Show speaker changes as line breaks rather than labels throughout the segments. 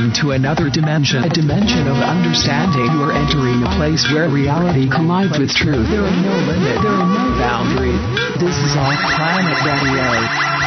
Welcome to another dimension, a dimension of understanding. You are entering a place where reality collides with truth. There are no limits, there are no boundaries. This is Off Planet Radio.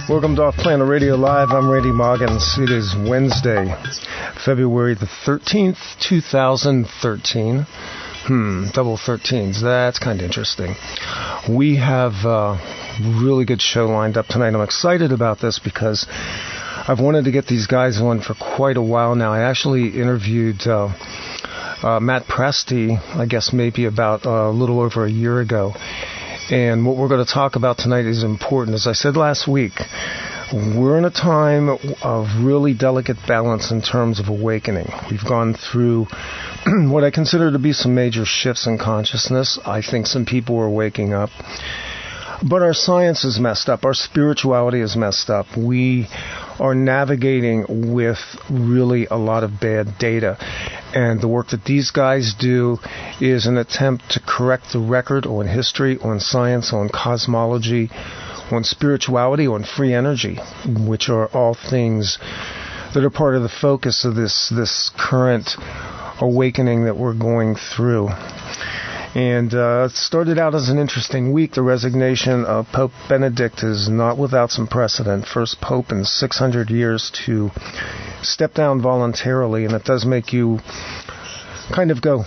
Welcome to Off Planet Radio Live. I'm Randy Moggins. It is Wednesday, February the 13th, 2013. Double 13s. That's kind of interesting. We have a really good show lined up tonight. I'm excited about this because I've wanted to get these guys on for quite a while now. I actually interviewed Matt Presti, I guess maybe about a little over a year ago. And what we're going to talk about tonight is important. As I said last week, we're in a time of really delicate balance in terms of awakening. We've gone through what I consider to be some major shifts in consciousness. I think some people are waking up. But our science is messed up. Our spirituality is messed up. We are navigating with really a lot of bad data. And the work that these guys do is an attempt to correct the record on history, on science, on cosmology, on spirituality, on free energy, which are all things that are part of the focus of this current awakening that we're going through. And it started out as an interesting week. The resignation of Pope Benedict is not without some precedent. First Pope in 600 years to step down voluntarily, and it does make you kind of go,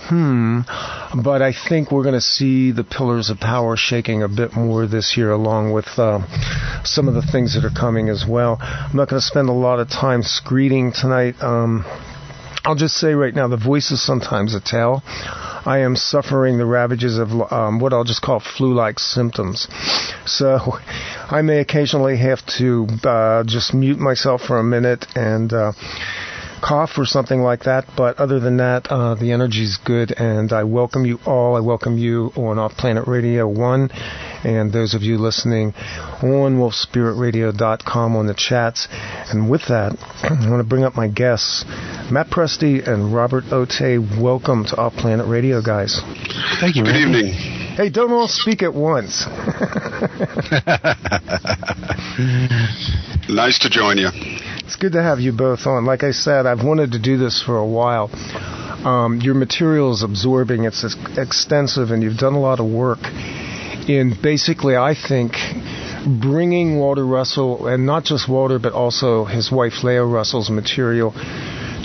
but I think we're going to see the pillars of power shaking a bit more this year, along with some of the things that are coming as well. I'm not going to spend a lot of time screeding tonight. I'll just say right now, the voice is sometimes a tell. I am suffering the ravages of what I'll just call flu-like symptoms. So I may occasionally have to just mute myself for a minute and cough or something like that. But other than that, the energy's good, and I welcome you all. I welcome you on Off Planet Radio 1, and those of you listening on wolfspiritradio.com on the chats. And with that, I want to bring up my guests, Matt Presti and Robert Otey. Welcome to Off Planet Radio, guys.
Thank you. Good evening.
Hey, don't all speak at once.
Nice to join you.
It's good to have you both on. Like I said, I've wanted to do this for a while. Your material is absorbing. It's extensive, and you've done a lot of work in basically, I think, bringing Walter Russell, and not just Walter, but also his wife Lao Russell's material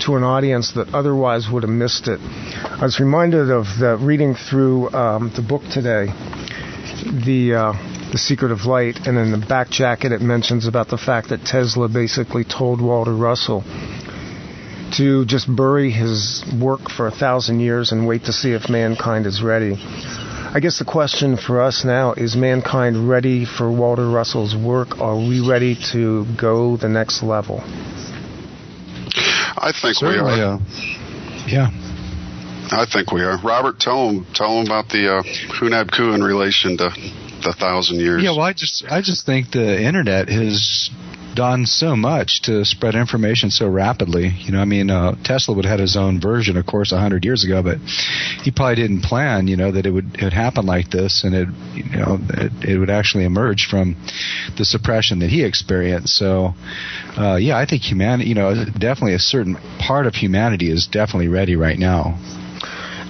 to an audience that otherwise would have missed it. I was reminded of reading through the book today, The Secret of Light, and in the back jacket it mentions about the fact that Tesla basically told Walter Russell to just bury his work for 1,000 years and wait to see if mankind is ready. I guess the question for us now is mankind ready for Walter Russell's work? Are we ready to go the next level?
I think certainly, we are.
Yeah.
I think we are. Robert, tell him about the Hunab coup in relation to the 1,000 years.
Yeah, well, I just think the internet has done so much to spread information so rapidly. Tesla would have had his own version, of course, 100 years ago, but he probably didn't plan, that it would happen like this, and it would actually emerge from the suppression that he experienced. So, I think humanity, definitely a certain part of humanity is definitely ready right now.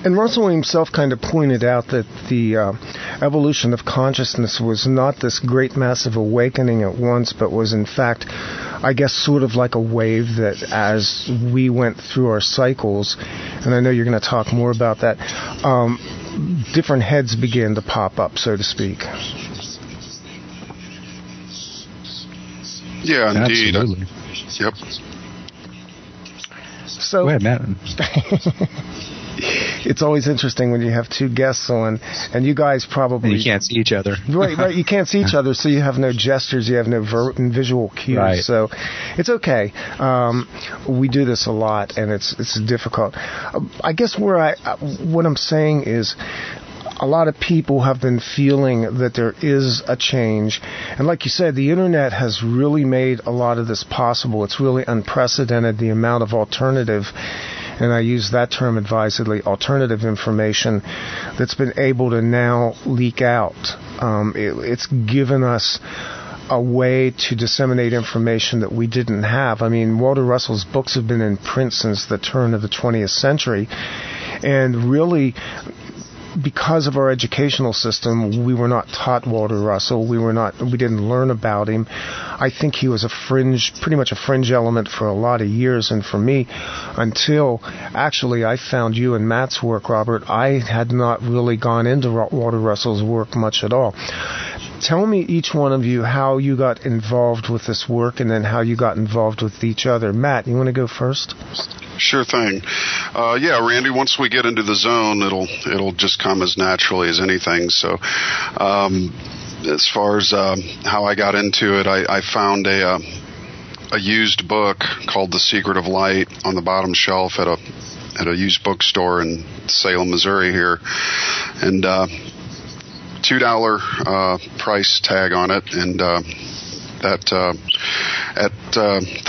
And Russell himself kind of pointed out that the evolution of consciousness was not this great massive awakening at once, but was in fact, I guess, sort of like a wave that as we went through our cycles, and I know you're going to talk more about that, different heads began to pop up, so to speak.
Yeah, indeed.
Absolutely.
Yep.
So,
go ahead, Matt.
it's always interesting when you have two guests on, and you guys probably...
And you can't see each other.
Right. You can't see each other, so you have no gestures, you have no visual cues.
Right.
So it's okay. We do this a lot, and it's difficult. I guess what I'm saying is, a lot of people have been feeling that there is a change. And like you said, the Internet has really made a lot of this possible. It's really unprecedented, the amount of alternative, and I use that term advisedly, alternative information that's been able to now leak out. It's given us a way to disseminate information that we didn't have. I mean, Walter Russell's books have been in print since the turn of the 20th century. And really, because of our educational system, we were not taught Walter Russell. We didn't learn about him. I think he was pretty much a fringe element for a lot of years. And for me, until actually I found you and Matt's work, Robert, I had not really gone into Walter Russell's work much at all. Tell me, each one of you, how you got involved with this work, and then how you got involved with each other. Matt, you want to go first?
Sure thing. Yeah, Randy, once we get into the zone, it'll just come as naturally as anything. So as far as how I got into it, I found a used book called The Secret of Light on the bottom shelf at a used bookstore in Salem, Missouri here. And $2 price tag on it, and at the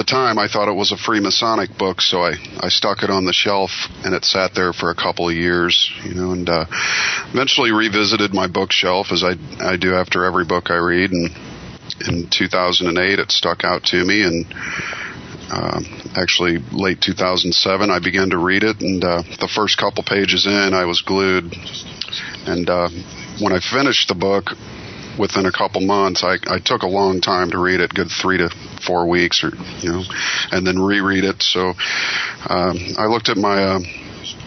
time I thought it was a Freemasonic book, so I stuck it on the shelf, and it sat there for a couple of years, and eventually revisited my bookshelf, as I do after every book I read, and in 2008 it stuck out to me, and actually late 2007 I began to read it, and the first couple pages in I was glued, and when I finished the book, within a couple months, I took a long time to read it, good 3 to 4 weeks, and then reread it. So I looked at my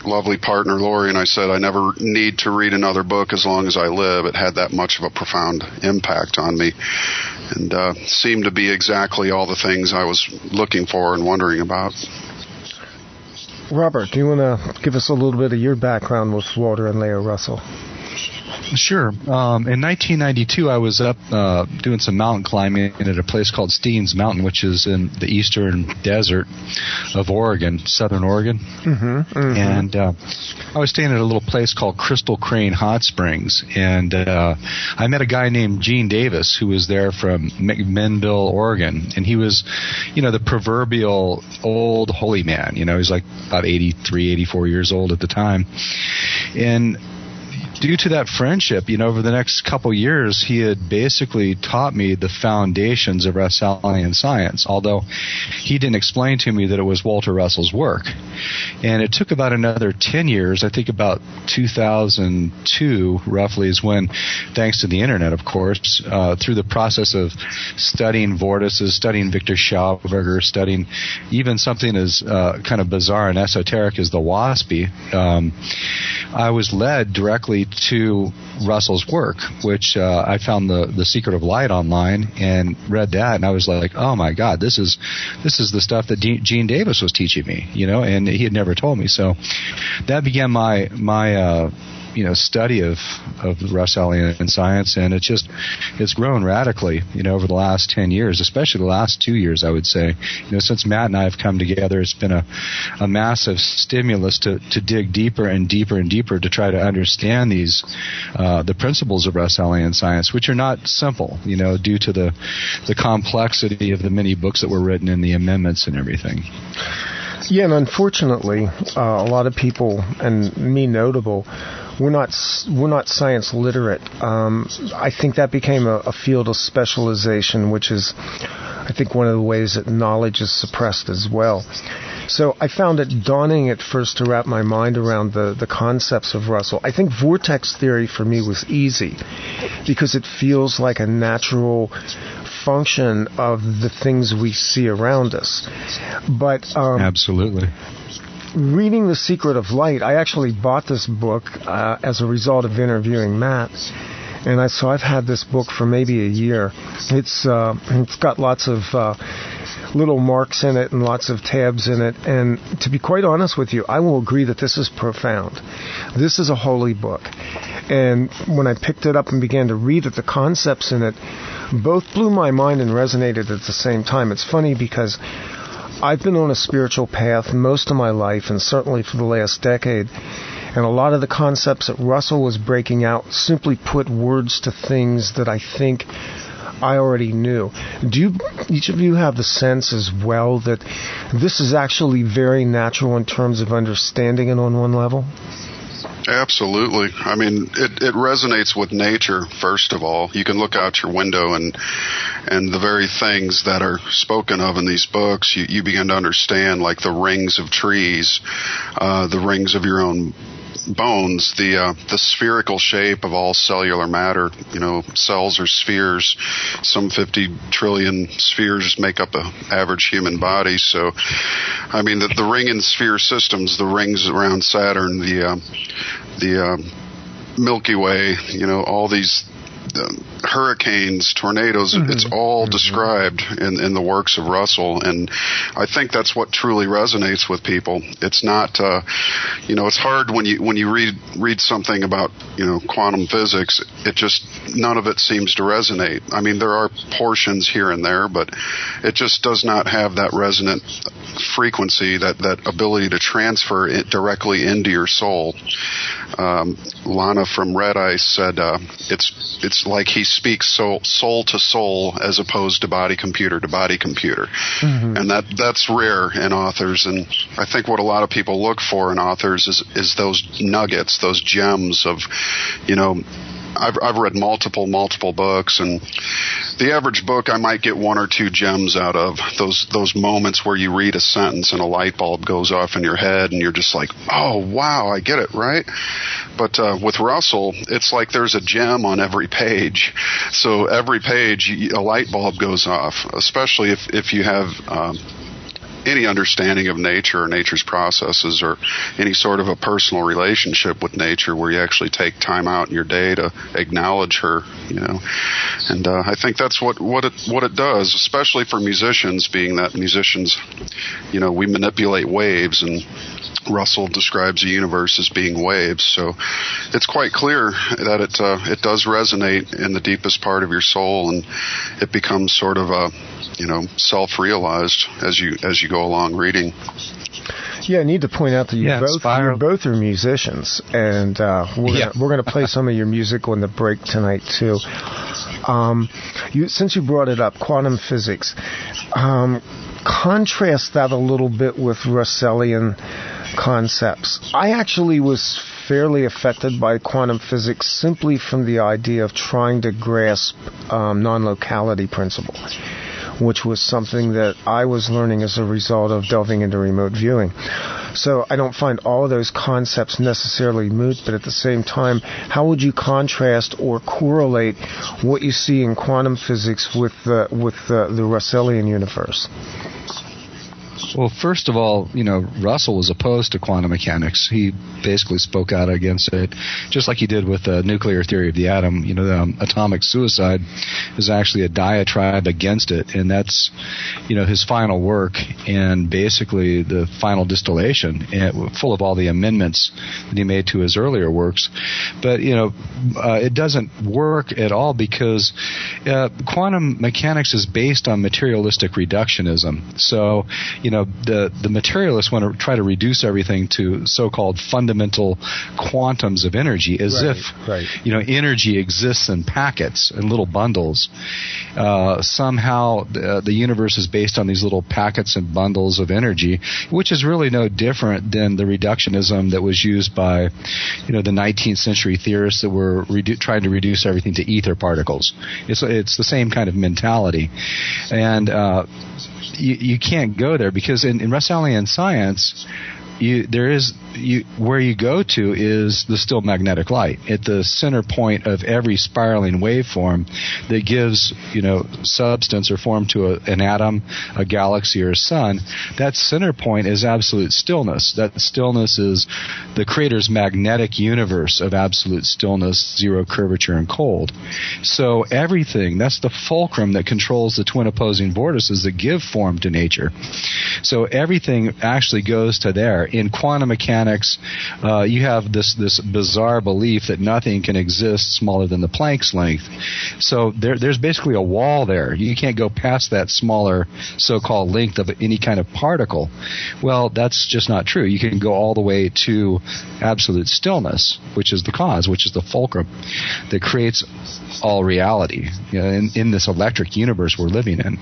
lovely partner, Lori, and I said, I never need to read another book as long as I live. It had that much of a profound impact on me, and seemed to be exactly all the things I was looking for and wondering about.
Robert, do you want to give us a little bit of your background with Walter and Lao Russell?
Sure. In 1992, I was up doing some mountain climbing at a place called Steens Mountain, which is in the eastern desert of Oregon, southern Oregon. And I was staying at a little place called Crystal Crane Hot Springs, and I met a guy named Gene Davis who was there from McMinnville, Oregon, and he was, the proverbial old holy man. He was like about 83, 84 years old at the time, and due to that friendship, over the next couple years, he had basically taught me the foundations of Russellian science, although he didn't explain to me that it was Walter Russell's work. And it took about another 10 years, I think about 2002 roughly is when, thanks to the Internet, of course, through the process of studying vortices, studying Viktor Schauberger, studying even something as kind of bizarre and esoteric as the WASPy, I was led directly to Russell's work, which I found the Secret of Light online and read that, and I was like, oh my God, this is the stuff that Gene Davis was teaching me, and he had never told me. So that began my study of Russellian science, and it's grown radically, over the last 10 years, especially the last 2 years, I would say. Since Matt and I have come together, it's been a massive stimulus to dig deeper and deeper and deeper to try to understand these the principles of Russellian science, which are not simple, due to the complexity of the many books that were written and the amendments and everything.
Yeah, and unfortunately, a lot of people, and me notable, we're not science literate. I think that became a field of specialization, which is, I think, one of the ways that knowledge is suppressed as well. So I found it daunting at first to wrap my mind around the concepts of Russell. I think vortex theory for me was easy because it feels like a natural function of the things we see around us. But
absolutely.
Reading The Secret of Light, I actually bought this book as a result of interviewing Matt. And so I've had this book for maybe a year. It's got lots of little marks in it and lots of tabs in it. And to be quite honest with you, I will agree that this is profound. This is a holy book. And when I picked it up and began to read it, the concepts in it both blew my mind and resonated at the same time. It's funny because I've been on a spiritual path most of my life, and certainly for the last decade. And a lot of the concepts that Russell was breaking out simply put words to things that I think I already knew. Do each of you have the sense as well that this is actually very natural in terms of understanding it on one level?
Absolutely. I mean, it resonates with nature, first of all. You can look out your window and the very things that are spoken of in these books, you begin to understand, like the rings of trees, the rings of your own bones, the spherical shape of all cellular matter. You know, cells are spheres. Some 50 trillion spheres make up an average human body. So, I mean, the ring and sphere systems, the rings around Saturn, the Milky Way, you know, all these hurricanes, tornadoes, it's all described in the works of Russell, and I think that's what truly resonates with people. It's not, you know, it's hard when you read something about, you know, quantum physics. It just, none of it seems to resonate. I mean, there are portions here and there, but it just does not have that resonant frequency, that ability to transfer it directly into your soul. Lana from Red Ice said it's like he speaks soul to soul as opposed to body computer to body computer, and that's rare in authors. And I think what a lot of people look for in authors is those nuggets, those gems of, you know. I've read multiple books, and the average book I might get one or two gems out of, those moments where you read a sentence and a light bulb goes off in your head and you're just like, oh wow, I get it, right? But with Russell, it's like there's a gem on every page. So every page a light bulb goes off, especially if you have any understanding of nature or nature's processes, or any sort of a personal relationship with nature where you actually take time out in your day to acknowledge her, you know. And I think that's what it does, especially for musicians, being that musicians, you know, we manipulate waves, and Russell describes the universe as being waves. So it's quite clear that it does resonate in the deepest part of your soul, and it becomes sort of a, you know, self-realized as you go along reading.
Yeah, I need to point out that you both are musicians, and we're going to play some of your music on the break tonight too. Since you brought it up, quantum physics, contrast that a little bit with Russellian concepts. I actually was fairly affected by quantum physics simply from the idea of trying to grasp non-locality principle, which was something that I was learning as a result of delving into remote viewing. So I don't find all of those concepts necessarily moot, but at the same time, how would you contrast or correlate what you see in quantum physics with the Russellian universe?
Well, first of all, you know, Russell was opposed to quantum mechanics. He basically spoke out against it, just like he did with the nuclear theory of the atom. You know, the atomic suicide is actually a diatribe against it, and that's, you know, his final work and basically the final distillation, full of all the amendments that he made to his earlier works. But, you know, it doesn't work at all because quantum mechanics is based on materialistic reductionism. So, you know, the materialists want to try to reduce everything to so-called fundamental quantums of energy, as if you know, energy exists in packets and little bundles. Somehow the universe is based on these little packets and bundles of energy, which is really no different than the reductionism that was used by, you know, the 19th century theorists that were trying to reduce everything to ether particles. It's the same kind of mentality, and you can't go there because in Russellian science, where you go to is the still magnetic light at the center point of every spiraling waveform that gives substance or form to an atom, a galaxy, or a sun. That center point is absolute stillness. That stillness is the Creator's magnetic universe of absolute stillness, zero curvature, and cold. So everything, that's the fulcrum that controls the twin opposing vortices that give form to nature. So everything actually goes to there. In quantum mechanics, you have this bizarre belief that nothing can exist smaller than the Planck's length. So there's basically a wall there. You can't go past that smaller so-called length of any kind of particle. Well, that's just not true. You can go all the way to absolute stillness, which is the cause, which is the fulcrum that creates all reality in this electric universe we're living in.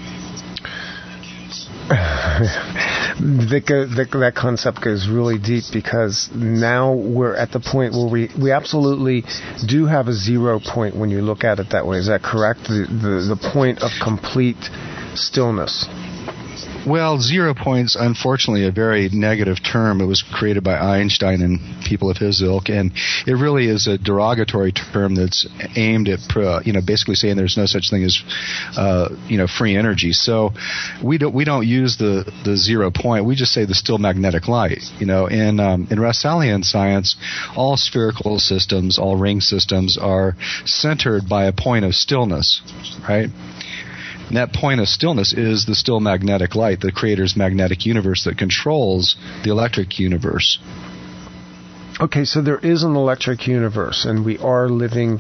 That concept goes really deep, because now we're at the point where we absolutely do have a zero point when you look at it that way. Is that correct? The point of complete stillness.
Well, 0 point's unfortunately a very negative term. It was created by Einstein and people of his ilk, and it really is a derogatory term that's aimed at basically saying there's no such thing as free energy. So we don't use the 0 point. We just say the still magnetic light. In Russellian science, all spherical systems, all ring systems are centered by a point of stillness, right? And that point of stillness is the still magnetic light, the Creator's magnetic universe that controls the electric universe.
Okay, so there is an electric universe, and we are living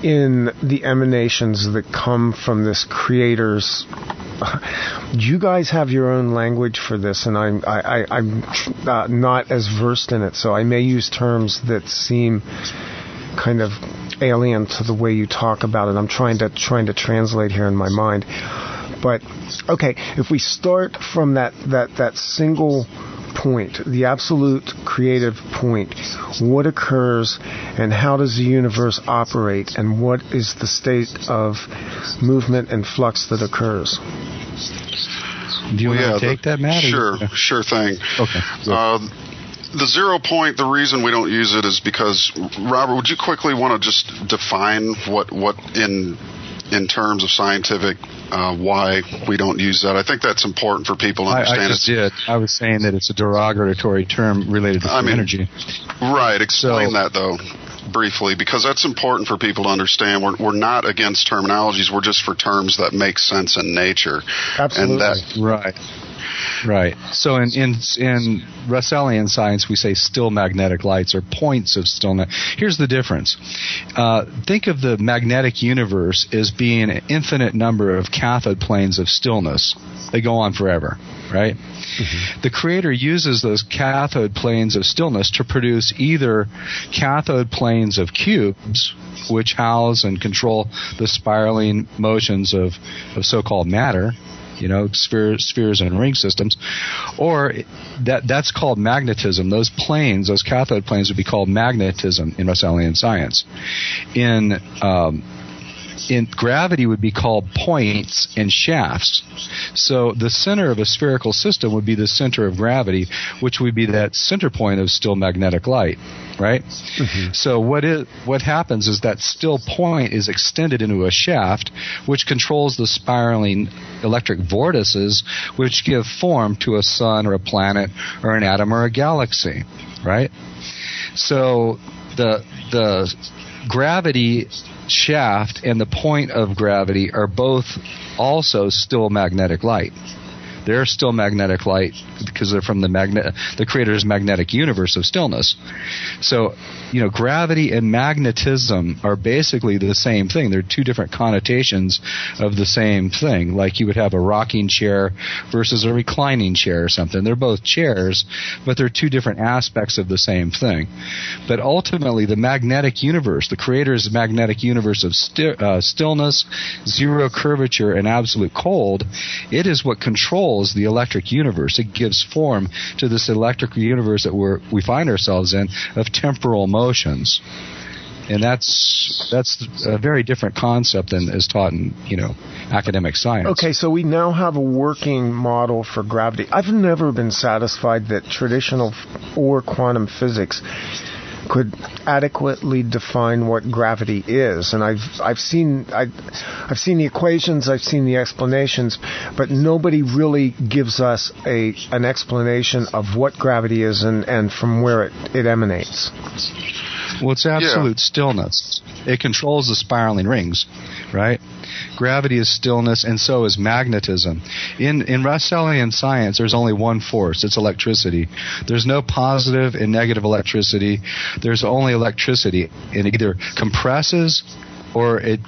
in the emanations that come from this Creator's. You guys have your own language for this, and I'm not as versed in it, so I may use terms that seem kind of alien to the way you talk about it. I'm trying to translate here in my mind. But okay, if we start from that single point, the absolute creative point, what occurs and how does the universe operate, and what is the state of movement and flux that occurs?
Do you want to take that, Matt?
Sure thing.
Okay.
The 0 point, the reason we don't use it is because, Robert, would you quickly want to just define what in terms of scientific, why we don't use that? I think that's important for people to understand.
I just did. I was saying that it's a derogatory term related to energy.
Right. Explain that, though, briefly, because that's important for people to understand. We're not against terminologies. We're just for terms that make sense in nature.
Absolutely.
Right. So in Russellian science, we say still magnetic lights, or points of stillness. Here's the difference. Think of the magnetic universe as being an infinite number of cathode planes of stillness. They go on forever, right? Mm-hmm. The Creator uses those cathode planes of stillness to produce either cathode planes of cubes, which house and control the spiraling motions of so-called matter, spheres and ring systems, or that's called magnetism. Those planes, those cathode planes, would be called magnetism in Russellian science. In gravity would be called points and shafts. So the center of a spherical system would be the center of gravity, which would be that center point of still magnetic light, right? Mm-hmm. So what happens is that still point is extended into a shaft, which controls the spiraling electric vortices, which give form to a sun or a planet or an atom or a galaxy, right? So the gravity shaft and the point of gravity are both also still magnetic light. They're still magnetic light because they're from the Creator's magnetic universe of stillness. So, gravity and magnetism are basically the same thing. They're two different connotations of the same thing. Like you would have a rocking chair versus a reclining chair or something. They're both chairs, but they're two different aspects of the same thing. But ultimately, the magnetic universe, the Creator's magnetic universe of stillness, zero curvature, and absolute cold, it is what controls the electric universe. It gives form to this electric universe that we find ourselves in, of temporal motions. And that's a very different concept than is taught in, academic science.
Okay, so we now have a working model for gravity. I've never been satisfied that traditional or quantum physics could adequately define what gravity is, and I've seen the equations, I've seen the explanations, but nobody really gives us an explanation of what gravity is and from where it emanates.
Well, it's absolute stillness. It controls the spiraling rings, right? Gravity is stillness, and so is magnetism. In Russellian science, there's only one force. It's electricity. There's no positive and negative electricity. There's only electricity. It either compresses or it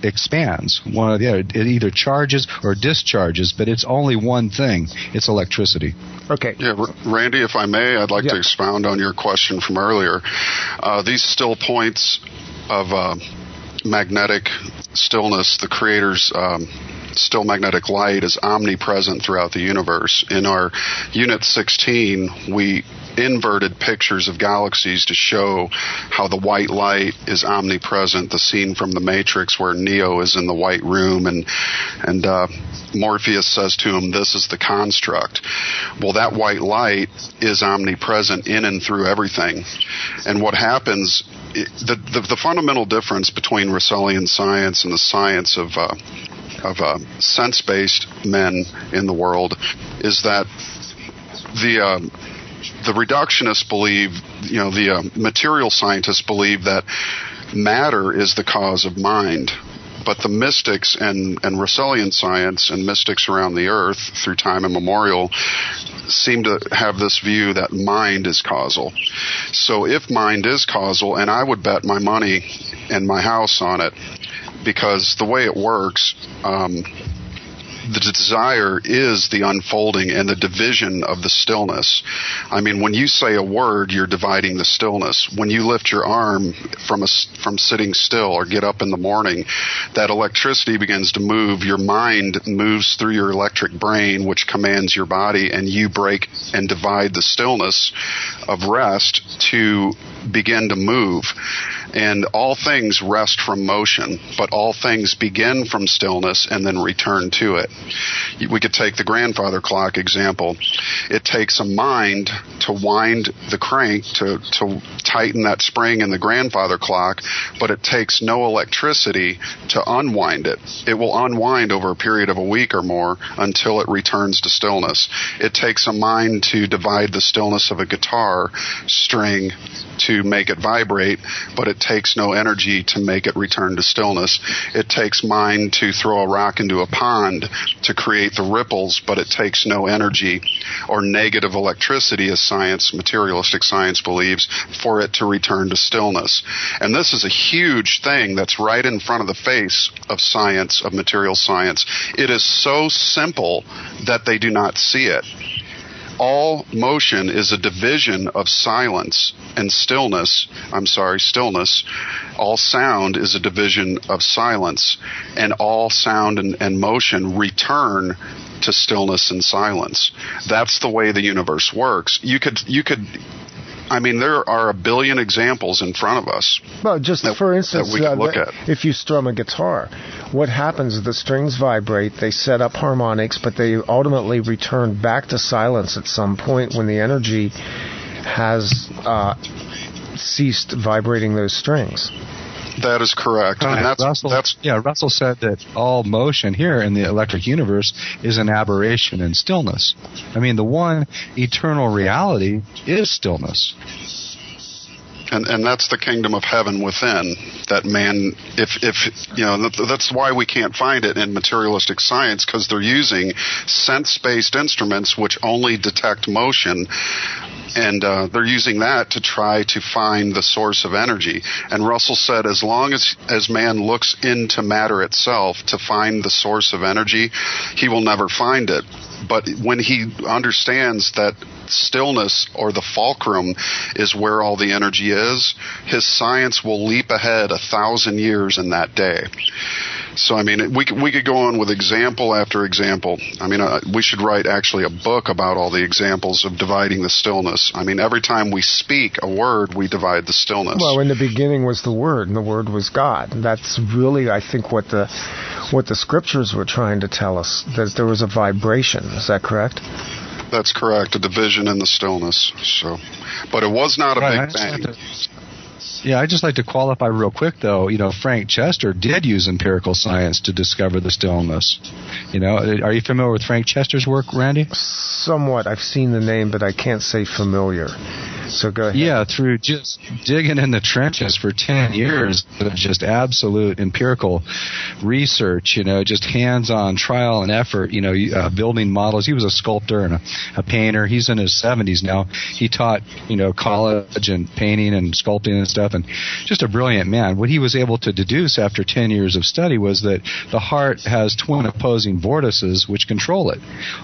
expands, one or the other. It either charges or discharges, but it's only one thing. It's electricity.
Okay.
Yeah, Randy, if I may, I'd like to expound on your question from earlier. These still points of magnetic stillness, the Creator's still magnetic light, is omnipresent throughout the universe. In our Unit 16, we inverted pictures of galaxies to show how the white light is omnipresent, the scene from the Matrix where Neo is in the white room and Morpheus says to him, "This is the construct." Well, that white light is omnipresent in and through everything. And what happens, the fundamental difference between Russellian science and the science of sense-based men in the world is that the reductionists believe, the material scientists believe that matter is the cause of mind. But the mystics and Russellian science and mystics around the earth through time immemorial seem to have this view that mind is causal. So if mind is causal, and I would bet my money and my house on it, because the way it works, the desire is the unfolding and the division of the stillness. I mean, when you say a word, you're dividing the stillness. When you lift your arm from sitting still or get up in the morning, that electricity begins to move. Your mind moves through your electric brain, which commands your body, and you break and divide the stillness of rest to begin to move. And all things rest from motion, but all things begin from stillness and then return to it. We could take the grandfather clock example. It takes a mind to wind the crank, to tighten that spring in the grandfather clock, but it takes no electricity to unwind it. It will unwind over a period of a week or more until it returns to stillness. It takes a mind to divide the stillness of a guitar string to make it vibrate, but it takes no energy to make it return to stillness. It takes mind to throw a rock into a pond to create the ripples, but it takes no energy or negative electricity, as materialistic science believes, for it to return to stillness. And this is a huge thing that's right in front of the face of science, of material science. It is so simple that they do not see it. All motion is a division of silence and stillness. Stillness. All sound is a division of silence, and all sound and motion return to stillness and silence. That's the way the universe works. You could. There are a billion examples in front of us.
Well, just for instance,
we can look at.
If you strum a guitar, what happens? The strings vibrate, they set up harmonics, but they ultimately return back to silence at some point when the energy has ceased vibrating those strings.
That is correct. And
Russell said that all motion here in the electric universe is an aberration in stillness. I mean, the one eternal reality is stillness.
And that's the kingdom of heaven within. That man, that's why we can't find it in materialistic science, because they're using sense-based instruments which only detect motion. And they're using that to try to find the source of energy. And Russell said as long as man looks into matter itself to find the source of energy, he will never find it. But when he understands that stillness, or the fulcrum, is where all the energy is, his science will leap ahead 1,000 years in that day. So, I mean, we could go on with example after example. I mean, we should write actually a book about all the examples of dividing the stillness. I mean, every time we speak a word, we divide the stillness.
Well, in the beginning was the Word, and the Word was God. That's really, I think, what the scriptures were trying to tell us, that there was a vibration. Is that correct?
That's correct, a division in the stillness. So, but it was not a big bang.
Yeah, I'd just like to qualify real quick, though. Frank Chester did use empirical science to discover the stillness. Are you familiar with Frank Chester's work, Randy?
Somewhat. I've seen the name, but I can't say familiar. So go ahead.
Yeah, through just digging in the trenches for 10 years of just absolute empirical research, just hands-on trial and effort, building models. He was a sculptor and a painter. He's in his 70s now. He taught, college and painting and sculpting and stuff, and just a brilliant man. What he was able to deduce after 10 years of study was that the heart has twin opposing vortices which control it.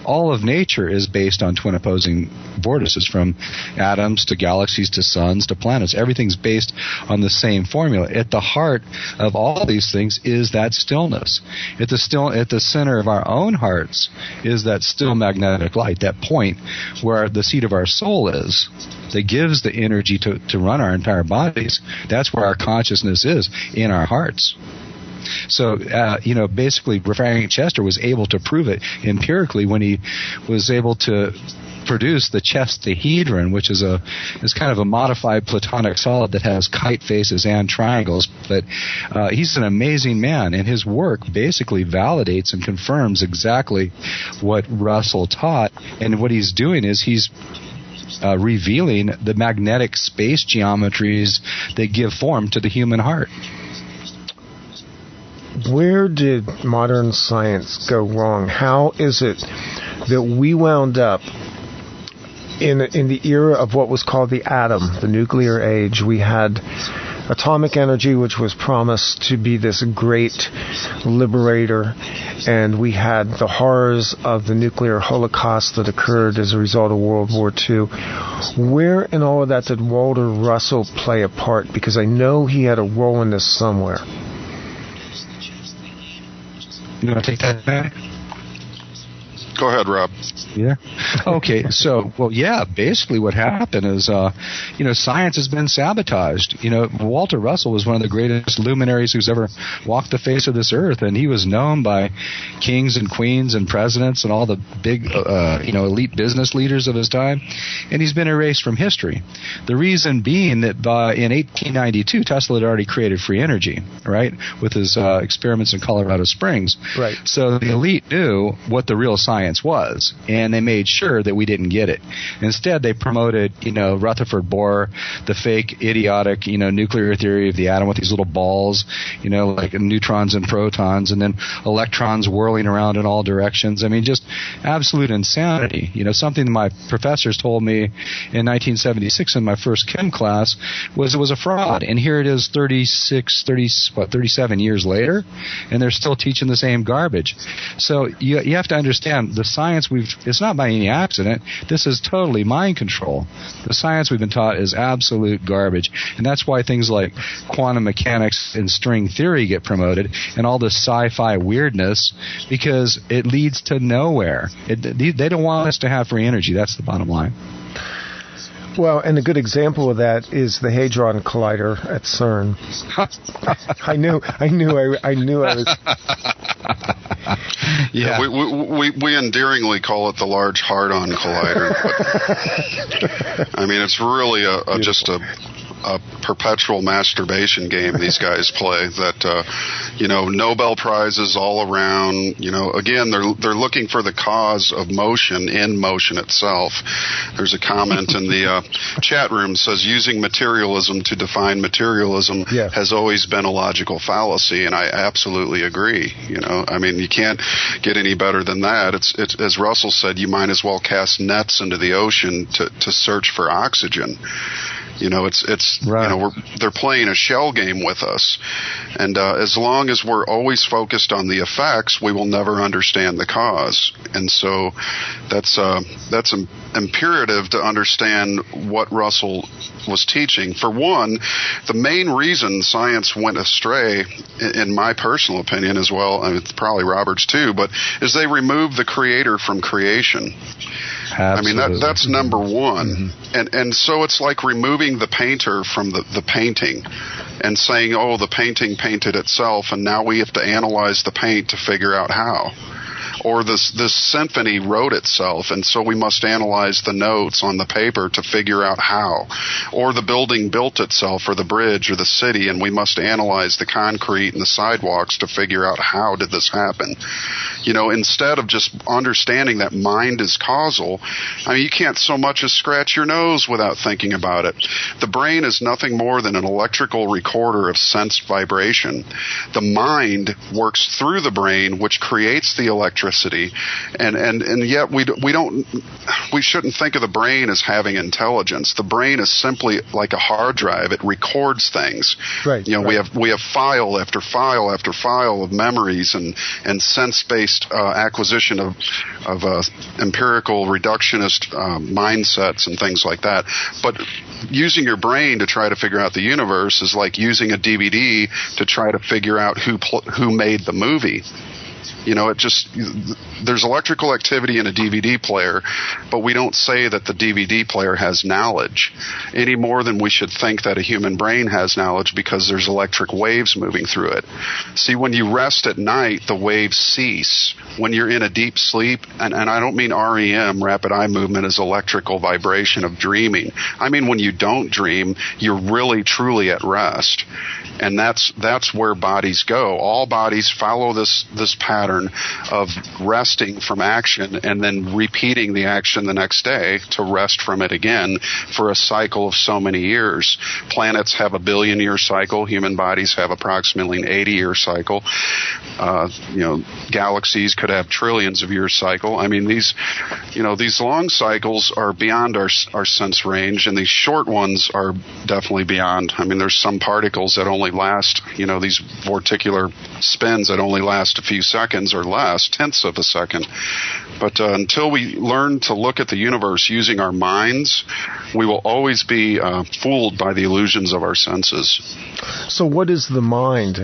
All of nature is based on twin opposing vortices, from atoms to galaxies to suns to planets. Everything's based on the same formula. At the heart of all these things is that stillness. At the center of our own hearts is that still magnetic light, that point where the seat of our soul is, that gives the energy to run our entire bodies. That's where our consciousness is, in our hearts. So, basically, Frank Chester was able to prove it empirically when he was able to produce the chestahedron, which is kind of a modified platonic solid that has kite faces and triangles. But he's an amazing man, and his work basically validates and confirms exactly what Russell taught. And what he's doing is he's revealing the magnetic space geometries that give form to the human heart.
Where did modern science go wrong? How is it that we wound up in the era of what was called the atom, the nuclear age? We had atomic energy, which was promised to be this great liberator, and we had the horrors of the nuclear holocaust that occurred as a result of World War II. Where in all of that did Walter Russell play a part? Because I know he had a role in this somewhere.
You want to take that back?
Go ahead, Rob.
Yeah. Okay. So, basically what happened is, science has been sabotaged. Walter Russell was one of the greatest luminaries who's ever walked the face of this earth, and he was known by kings and queens and presidents and all the big, elite business leaders of his time, and he's been erased from history. The reason being that in 1892, Tesla had already created free energy, right, with his experiments in Colorado Springs.
Right.
So the elite knew what the real science was, and they made sure that we didn't get it. Instead, they promoted, Rutherford Bohr, the fake, idiotic, nuclear theory of the atom with these little balls, like neutrons and protons, and then electrons whirling around in all directions. I mean, just absolute insanity. Something my professors told me in 1976 in my first chem class was it was a fraud. And here it is 37 years later, and they're still teaching the same garbage. So you have to understand, the science it's not by any accident. This is totally mind control. The science we've been taught is absolute garbage. And that's why things like quantum mechanics and string theory get promoted and all this sci-fi weirdness, because it leads to nowhere. They don't want us to have free energy. That's the bottom line.
Well, and a good example of that is the Hadron Collider at CERN. I knew I was.
Yeah, we endearingly call it the Large Hadron Collider. But, I mean, it's really just a perpetual masturbation game these guys play. That Nobel Prizes all around. Again, they're looking for the cause of motion in motion itself. There's a comment in the chat room says using materialism to define materialism has always been a logical fallacy, and I absolutely agree. I mean, you can't get any better than that. It's as Russell said, you might as well cast nets into the ocean to search for oxygen. It's
right.
They're playing a shell game with us, and as long as we're always focused on the effects, we will never understand the cause. And so that's imperative to understand what Russell was teaching. For one, the main reason science went astray, in my personal opinion as well, I mean, it's probably Robert's too, but is they removed the creator from creation.
Absolutely.
I mean, that's number one. And so it's like removing the painter from the painting and saying, oh, the painting painted itself, and now we have to analyze the paint to figure out how. Or this symphony wrote itself, and so we must analyze the notes on the paper to figure out how. Or the building built itself, or the bridge, or the city, and we must analyze the concrete and the sidewalks to figure out how did this happen. Instead of just understanding that mind is causal, I mean, you can't so much as scratch your nose without thinking about it. The brain is nothing more than an electrical recorder of sense vibration. The mind works through the brain, which creates the electricity, and yet we shouldn't think of the brain as having intelligence. The brain is simply like a hard drive. It records things.
Right.
We have file after file after file of memories and sense-based acquisition of empirical reductionist mindsets and things like that. But using your brain to try to figure out the universe is like using a DVD to try to figure out who made the movie. There's electrical activity in a DVD player, but we don't say that the DVD player has knowledge any more than we should think that a human brain has knowledge because there's electric waves moving through it. See, when you rest at night, the waves cease. When you're in a deep sleep, and I don't mean REM, rapid eye movement, is electrical vibration of dreaming. I mean when you don't dream, you're really truly at rest. And that's where bodies go. All bodies follow this pattern of resting from action and then repeating the action the next day to rest from it again for a cycle of so many years. Planets have a billion-year cycle. Human bodies have approximately an 80-year cycle. Galaxies could have trillions of year cycle. I mean, these long cycles are beyond our sense range, and these short ones are definitely beyond. I mean, there's some particles that only last, these vorticular spins that only last a few seconds or less, tenths of a second. But until we learn to look at the universe using our minds, we will always be fooled by the illusions of our senses.
So what is the mind?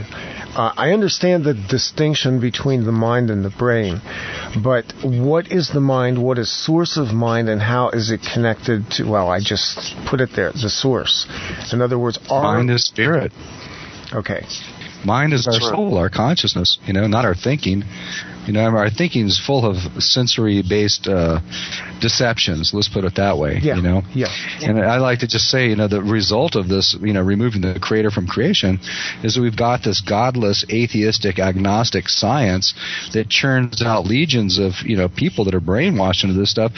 I understand the distinction between the mind and the brain, but what is the mind, what is source of mind, and how is it connected to, well, I just put it there, the source. In other words,
mind is spirit.
Okay.
Mind is our soul, our consciousness, not our thinking. Our thinking is full of sensory-based deceptions. Let's put it that way.
Yeah. Yeah.
And I like to just say, the result of this, removing the creator from creation, is that we've got this godless, atheistic, agnostic science that churns out legions of people that are brainwashed into this stuff,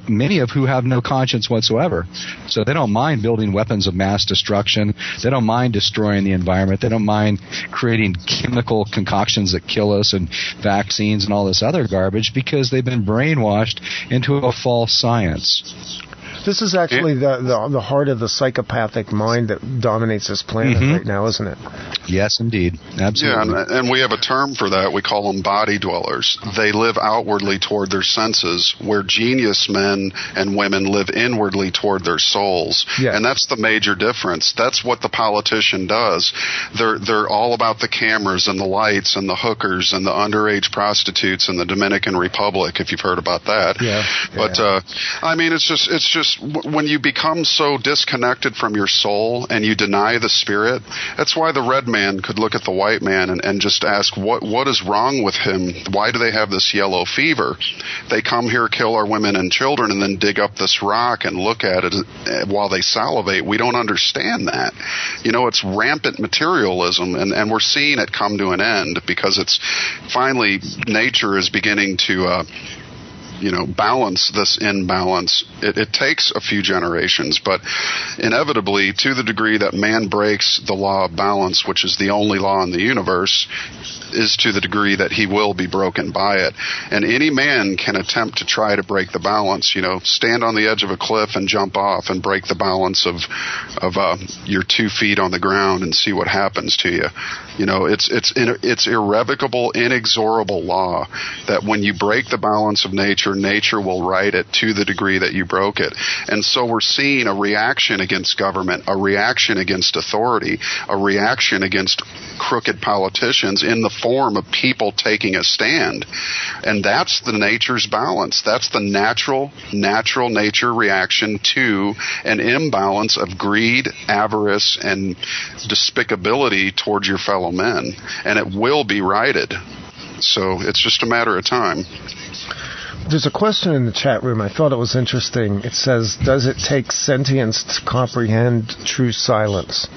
many of who have no conscience whatsoever. So they don't mind building weapons of mass destruction. They don't mind destroying the environment. They don't mind creating chemical concoctions that kill us and vaccines and all this other garbage because they've been brainwashed into a false science.
This is actually the heart of the psychopathic mind that dominates this planet right now, isn't it?
Yes, indeed. Absolutely.
Yeah, and we have a term for that. We call them body dwellers. They live outwardly toward their senses, where genius men and women live inwardly toward their souls.
Yeah.
And that's the major difference. That's what the politician does. They're all about the cameras and the lights and the hookers and the underage prostitutes in the Dominican Republic, if you've heard about that.
Yeah.
But I mean, it's just when you become so disconnected from your soul and you deny the spirit, that's why the red man could look at the white man and just ask, what is wrong with him? Why do they have this yellow fever? They come here, kill our women and children, and then dig up this rock and look at it while they salivate. We don't understand that. It's rampant materialism, and we're seeing it come to an end because it's finally nature is beginning to balance this imbalance. It takes a few generations, but inevitably, to the degree that man breaks the law of balance, which is the only law in the universe, is to the degree that he will be broken by it. And any man can attempt to try to break the balance, stand on the edge of a cliff and jump off and break the balance of your 2 feet on the ground and see what happens to you. It's irrevocable, inexorable law that when you break the balance of nature, nature will right it to the degree that you broke it. And so we're seeing a reaction against government, a reaction against authority, a reaction against crooked politicians in the form of people taking a stand. And that's the nature's balance. That's the natural nature reaction to an imbalance of greed, avarice, and despicability towards your fellow men. And it will be righted. So it's just a matter of time.
There's a question in the chat room. I thought it was interesting. It says, does it take sentience to comprehend true silence?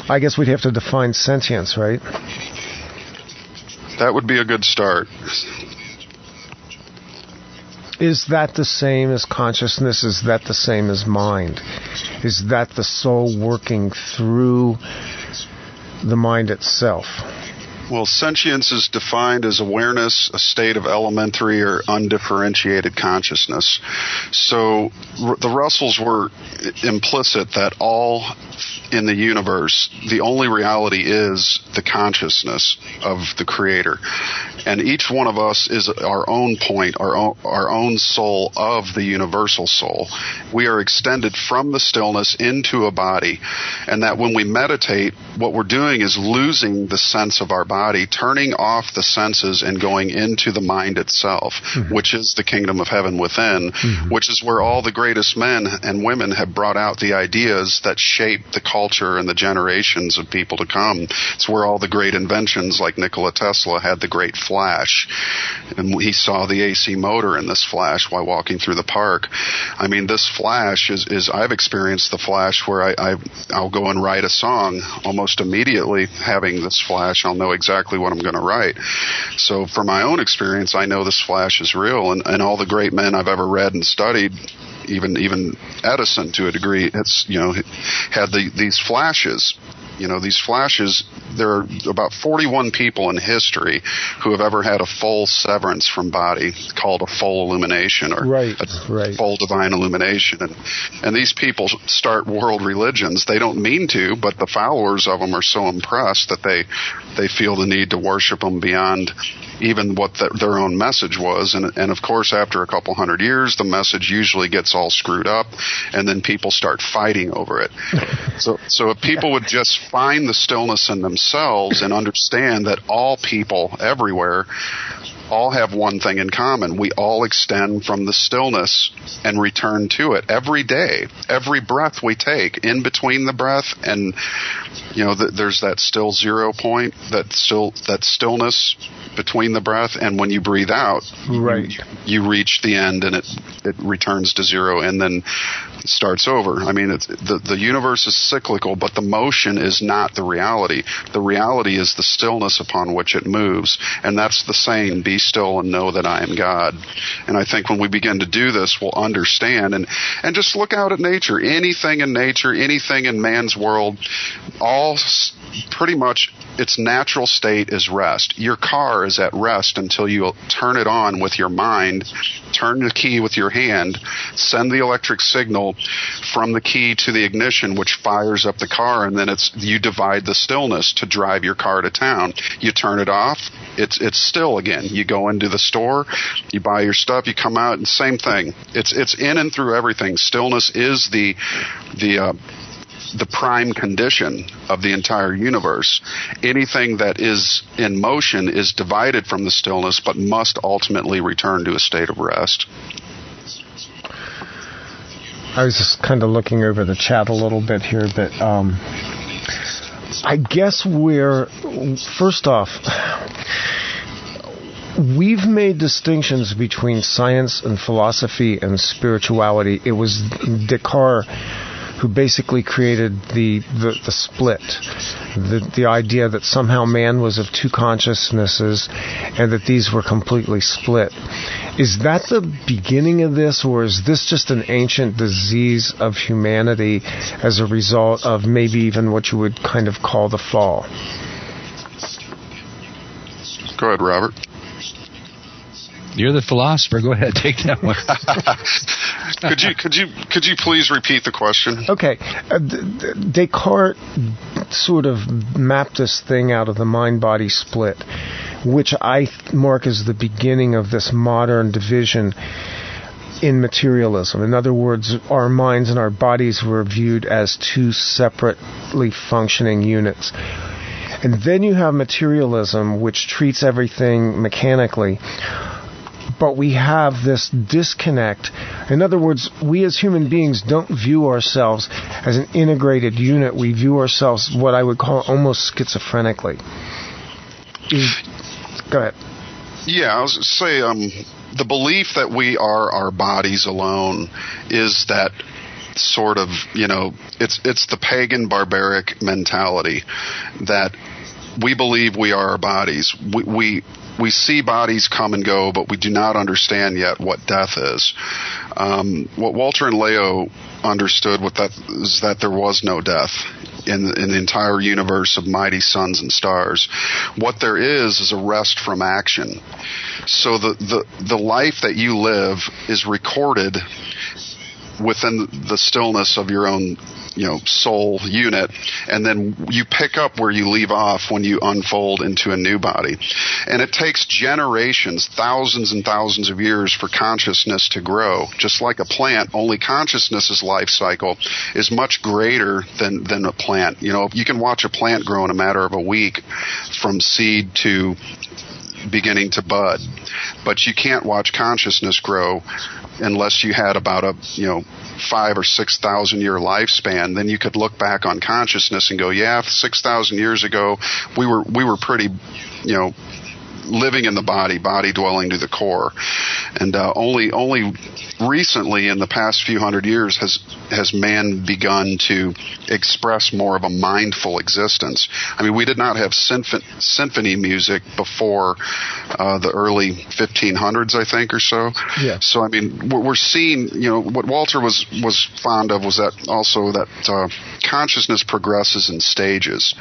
I guess we'd have to define sentience, right?
That would be a good start.
Is that the same as consciousness? Is that the same as mind? Is that the soul working through the mind itself?
Well, sentience is defined as awareness, a state of elementary or undifferentiated consciousness. So the Russells were implicit that all in the universe, the only reality is the consciousness of the Creator. And each one of us is our own point, our own soul of the universal soul. We are extended from the stillness into a body. And that when we meditate, what we're doing is losing the sense of our body, turning off the senses and going into the mind itself, which is the kingdom of heaven within, which is where all the greatest men and women have brought out the ideas that shape the culture and the generations of people to come. It's where all the great inventions, like Nikola Tesla had the great flash, and he saw the AC motor in this flash while walking through the park. I mean, this flash is I've experienced the flash where I'll go and write a song almost immediately. Having this flash, I'll know exactly what I'm going to write. So from my own experience, I know this flash is real, and all the great men I've ever read and studied, even Edison to a degree, had these flashes. These flashes, there are about 41 people in history who have ever had a full severance from body, called a full illumination, or a full divine illumination. And these people start world religions. They don't mean to, but the followers of them are so impressed that they feel the need to worship them beyond even what their own message was. And of course, after a couple hundred years, the message usually gets all screwed up, and then people start fighting over it. So if people would just find the stillness in themselves and understand that all people everywhere all have one thing in common. We all extend from the stillness and return to it every day. Every breath we take, in between the breath, and there's that still zero point, that stillness between the breath, and when you breathe out, you reach the end, and it returns to zero, and then starts over. I mean, the universe is cyclical, but the motion is not the reality. The reality is the stillness upon which it moves, and that's the saying, be still and know that I am God. And I think when we begin to do this, we'll understand, and just look out at nature. Anything in nature, anything in man's world, all pretty much its natural state is rest. Your car is at rest until you turn it on with your mind, turn the key with your hand, send the electric signal from the key to the ignition, which fires up the car, and then you divide the stillness to drive your car to town. You turn it off, it's still again. You go into the store, you buy your stuff, you come out, and same thing. It's in and through everything. Stillness is the prime condition of the entire universe. Anything that is in motion is divided from the stillness, but must ultimately return to a state of rest.
I was just kind of looking over the chat a little bit here, but I guess first off, we've made distinctions between science and philosophy and spirituality. It was Descartes who basically created the split, the idea that somehow man was of two consciousnesses and that these were completely split. Is that the beginning of this, or is this just an ancient disease of humanity as a result of maybe even what you would kind of call the fall?
Go ahead, Robert.
You're the philosopher. Go ahead, take that one.
Could you please repeat the question?
Okay. Descartes sort of mapped this thing out of the mind-body split, which I mark as the beginning of this modern division in materialism. In other words, our minds and our bodies were viewed as two separately functioning units. And then you have materialism, which treats everything mechanically. But we have this disconnect. In other words, we as human beings don't view ourselves as an integrated unit. We view ourselves what I would call almost schizophrenically. Go ahead.
Yeah, I was going to say, the belief that we are our bodies alone is that sort of, it's the pagan barbaric mentality that we believe we are our bodies. We see bodies come and go, but we do not understand yet what death is. What Walter and Lao understood is that there was no death in the entire universe of mighty suns and stars. What there is a rest from action. So the life that you live is recorded within the stillness of your own soul unit, and then you pick up where you leave off when you unfold into a new body. And it takes generations, thousands and thousands of years for consciousness to grow. Just like a plant, only consciousness's life cycle is much greater than a plant. You can watch a plant grow in a matter of a week from seed to beginning to bud, but you can't watch consciousness grow unless you had about a 5,000 or 6,000 year lifespan. Then you could look back on consciousness and go, yeah, 6,000 years ago we were pretty living in the body dwelling to the core. And only recently, in the past few hundred years, has man begun to express more of a mindful existence. I mean, we did not have symphony music before the early 1500s, I think, or so.
Yeah.
So, I mean, we're seeing, what Walter was fond of was that consciousness progresses in stages.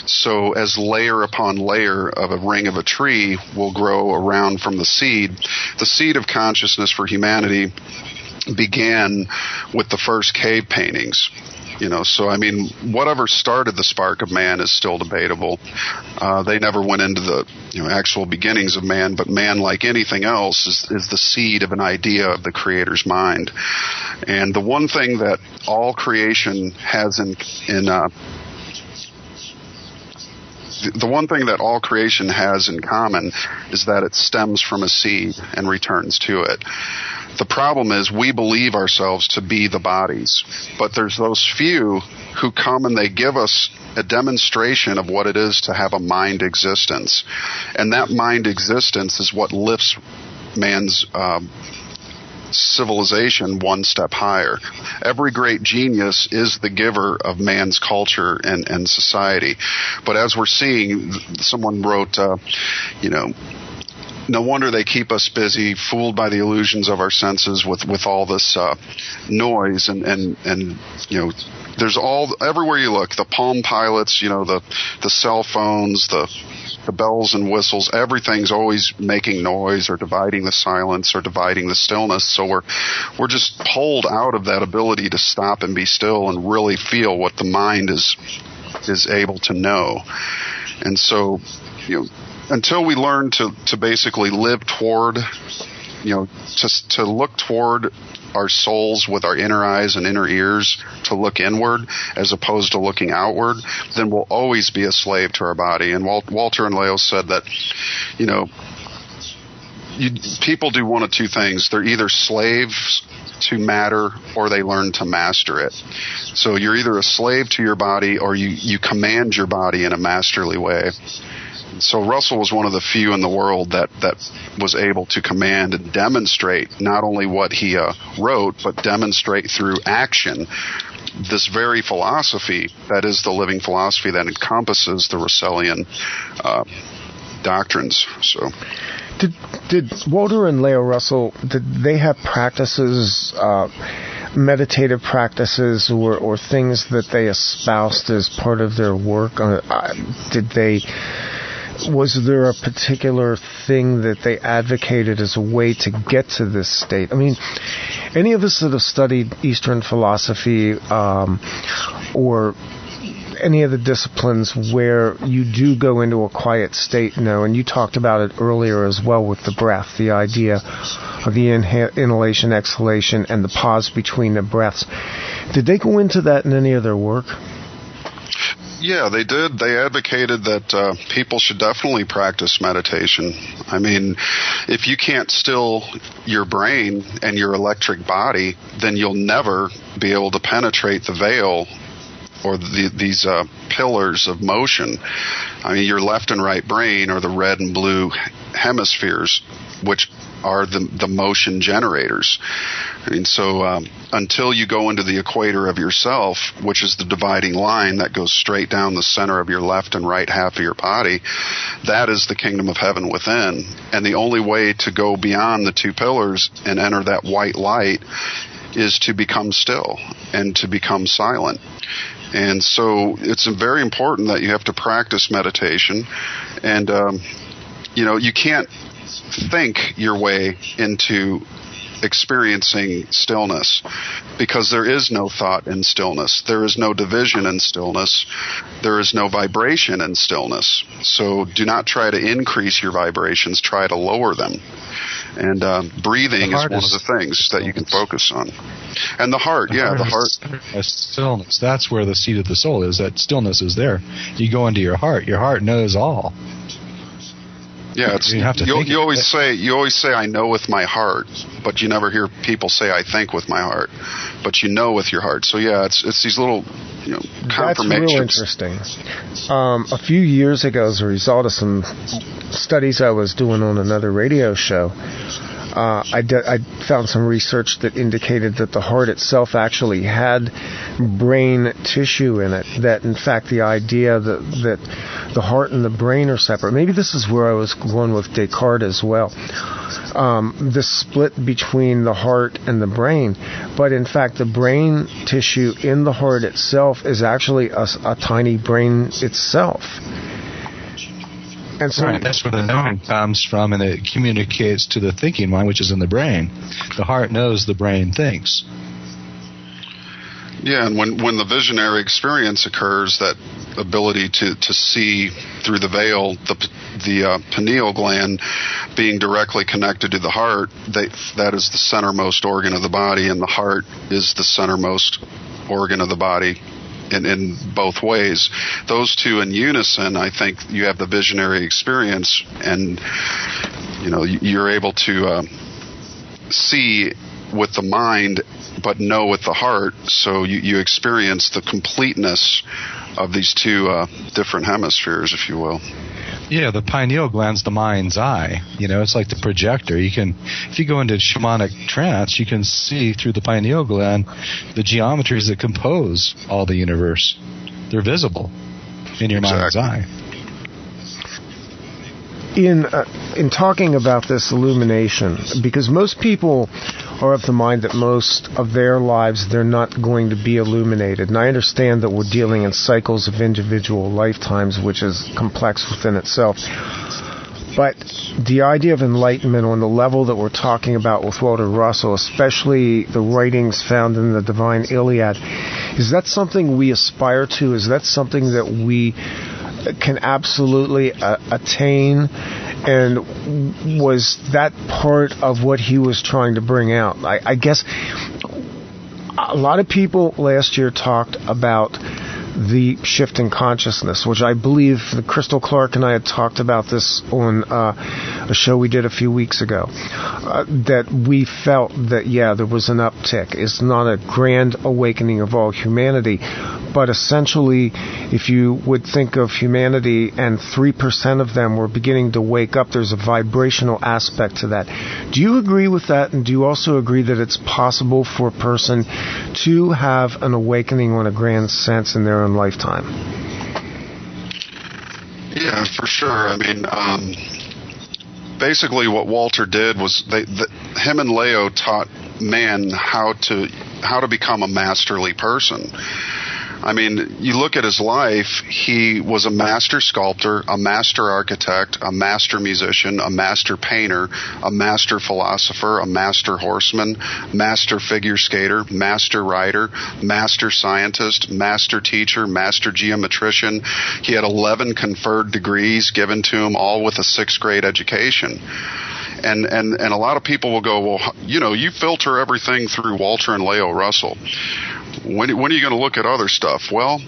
So as layer upon layer of a ring of a tree will grow around from the seed of consciousness for humanity began with the first cave paintings. So I mean, whatever started the spark of man is still debatable. They never went into the actual beginnings of man, but man, like anything else, is the seed of an idea of the Creator's mind. And the one thing that all creation has the one thing that all creation has in common is that it stems from a seed and returns to it. The problem is we believe ourselves to be the bodies, but there's those few who come and they give us a demonstration of what it is to have a mind existence. And that mind existence is what lifts man's civilization one step higher. Every great genius is the giver of man's culture and society. But as we're seeing, someone wrote, no wonder they keep us busy, fooled by the illusions of our senses with all this noise and there's everywhere you look, the Palm Pilots, the cell phones, the bells and whistles, everything's always making noise or dividing the silence or dividing the stillness. So we're just pulled out of that ability to stop and be still and really feel what the mind is able to know. And so, until we learn to basically live toward, just to look toward our souls with our inner eyes and inner ears, to look inward as opposed to looking outward, then we'll always be a slave to our body. And Walter and Lao said that, people do one of two things. They're either slaves to matter or they learn to master it. So you're either a slave to your body or you command your body in a masterly way. So Russell was one of the few in the world that was able to command and demonstrate not only what he wrote, but demonstrate through action this very philosophy that is the living philosophy that encompasses the Russellian doctrines. So,
did Walter and Lao Russell, did they have practices, meditative practices, or things that they espoused as part of their work? Did they was there a particular thing that they advocated as a way to get to this state? I mean, any of us that have studied Eastern philosophy or any of the disciplines where you do go into a quiet state, and you talked about it earlier as well with the breath, the idea of the inhalation, exhalation, and the pause between the breaths. Did they go into that in any of their work?
Yeah, they did. They advocated that people should definitely practice meditation. I mean, if you can't still your brain and your electric body, then you'll never be able to penetrate the veil or these pillars of motion. I mean, your left and right brain are the red and blue hemispheres, which are the motion generators. I mean, so until you go into the equator of yourself, which is the dividing line that goes straight down the center of your left and right half of your body, that is the kingdom of heaven within. And the only way to go beyond the two pillars and enter that white light is to become still and to become silent. And so it's very important that you have to practice meditation. And, you can't think your way into experiencing stillness, because there is no thought in stillness. There is no division in stillness. There is no vibration in stillness. So do not try to increase your vibrations. Try to lower them. And breathing is one of the things that you can focus on. And the heart, the heart.
Stillness. That's where the seat of the soul is. That stillness is there. You go into your heart. Your heart knows all.
Yeah, you always say I know with my heart, but you never hear people say I think with my heart, but you know with your heart. So yeah, it's these little confirmations.
That's real interesting. A few years ago, as a result of some studies I was doing on another radio show, I found some research that indicated that the heart itself actually had brain tissue in it, that in fact the idea that the heart and the brain are separate. Maybe this is where I was going with Descartes as well. The split between the heart and the brain, but in fact the brain tissue in the heart itself is actually a tiny brain itself. And so
that's where the knowing comes from, and it communicates to the thinking mind, which is in the brain. The heart knows, the brain thinks.
Yeah, and when the visionary experience occurs, that ability to see through the veil, the pineal gland being directly connected to the heart, that is the centermost organ of the body, and the heart is the centermost organ of the body. In both ways, those two in unison, I think you have the visionary experience, and you're able to see with the mind, but know with the heart. So you experience the completeness of these two different hemispheres, if you will.
Yeah, the pineal gland's the mind's eye. It's like the projector. If you go into shamanic trance, you can see through the pineal gland the geometries that compose all the universe. They're visible in your mind's eye.
In talking about this illumination, because most people are of the mind that most of their lives they're not going to be illuminated. And I understand that we're dealing in cycles of individual lifetimes, which is complex within itself. But the idea of enlightenment on the level that we're talking about with Walter Russell, especially the writings found in the Divine Iliad, is that something we aspire to? Is that something that we can absolutely attain? And was that part of what he was trying to bring out? I guess a lot of people last year talked about the shift in consciousness, which I believe Crystal Clark and I had talked about this on a show we did a few weeks ago, that we felt that, there was an uptick. It's not a grand awakening of all humanity, but essentially, if you would think of humanity and 3% of them were beginning to wake up, there's a vibrational aspect to that. Do you agree with that? And do you also agree that it's possible for a person to have an awakening on a grand sense in their own lifetime?
Yeah, for sure. I mean, basically what Walter did was him and Lao taught man how to become a masterly person. I mean, you look at his life, he was a master sculptor, a master architect, a master musician, a master painter, a master philosopher, a master horseman, master figure skater, master writer, master scientist, master teacher, master geometrician. He had 11 conferred degrees given to him, all with a 6th grade education. And a lot of people will go, well, you know, you filter everything through Walter and Lao Russell. When are you going to look at other stuff? Well,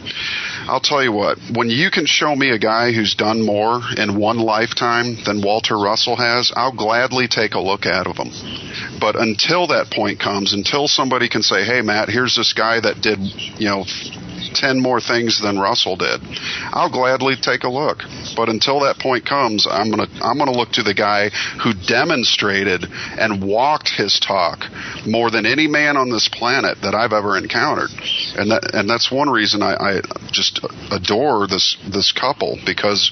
I'll tell you what, when you can show me a guy who's done more in one lifetime than Walter Russell has, I'll gladly take a look at him. But until that point comes, until somebody can say, hey, Matt, here's this guy that did, 10 more things than Russell did, I'll gladly take a look. But until that point comes, I'm gonna look to the guy who demonstrated and walked his talk more than any man on this planet that I've ever encountered. And that's one reason I just adore this couple, because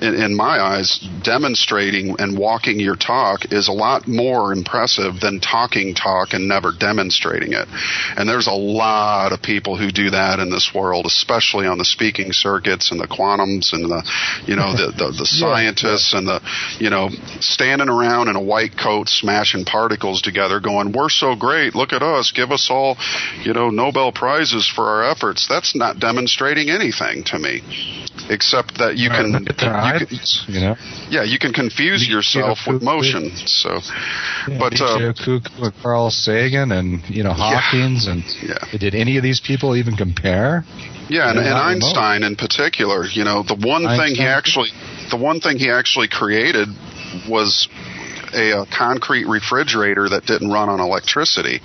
in my eyes, demonstrating and walking your talk is a lot more impressive than talking talk and never demonstrating it. And there's a lot of people who do that in this world, especially on the speaking circuits and the quantums and the scientists and the standing around in a white coat smashing particles together going, we're so great, look at us, give us all Nobel Prizes for our efforts. That's not demonstrating anything to me, except that you can confuse yourself with motion. So but
Carl Sagan and Hawkins did any of these people even compare?
Yeah, and Einstein in particular, the one thing he actually created was a concrete refrigerator that didn't run on electricity.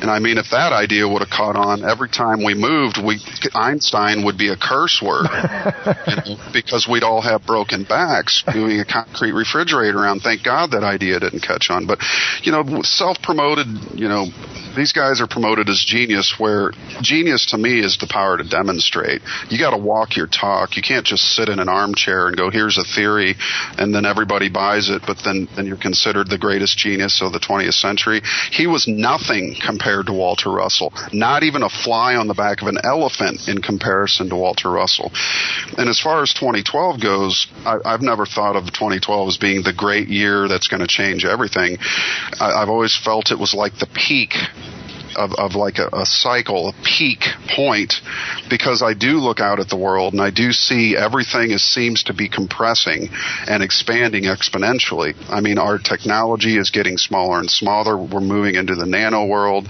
And I mean, if that idea would have caught on, every time we moved, Einstein would be a curse word, because we'd all have broken backs doing a concrete refrigerator around. Thank God that idea didn't catch on. But, self-promoted, these guys are promoted as genius, where genius to me is the power to demonstrate. You got to walk your talk. You can't just sit in an armchair and go, here's a theory, and then everybody buys it, but then you're considered the greatest genius of the 20th century. He was nothing compared to Walter Russell, not even a fly on the back of an elephant in comparison to Walter Russell. And as far as 2012 goes, I've never thought of 2012 as being the great year that's going to change everything. I've always felt it was like the peak of like a cycle, a peak point, because I do look out at the world and I do see everything seems to be compressing and expanding exponentially. I mean, our technology is getting smaller and smaller. We're moving into the nano world.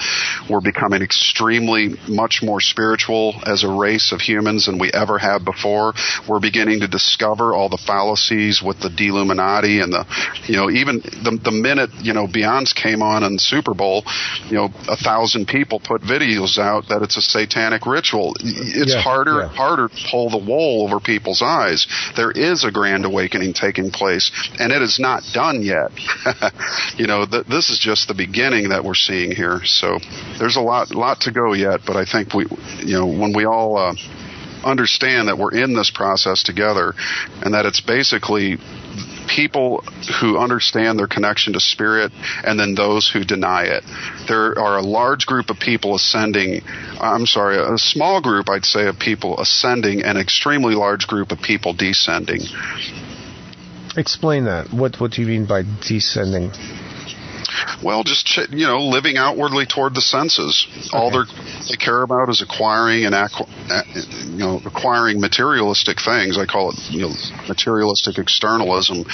We're becoming extremely much more spiritual as a race of humans than we ever have before. We're beginning to discover all the fallacies with the Deluminati and even the minute, Beyonce came on Super Bowl, 1,000 people put videos out that it's a satanic ritual. It's harder and harder to pull the wool over people's eyes. There is a grand awakening taking place, and it is not done yet. This is just the beginning that we're seeing here. So there's a lot to go yet, but I think when we all understand that we're in this process together, and that it's basically people who understand their connection to spirit and then those who deny it. There are a large group of people ascending, a small group, I'd say, of people ascending and an extremely large group of people descending.
Explain that. What do you mean by descending?
Well, just living outwardly toward the senses. Okay. All they care about is acquiring and acquiring materialistic things. I call it materialistic externalism.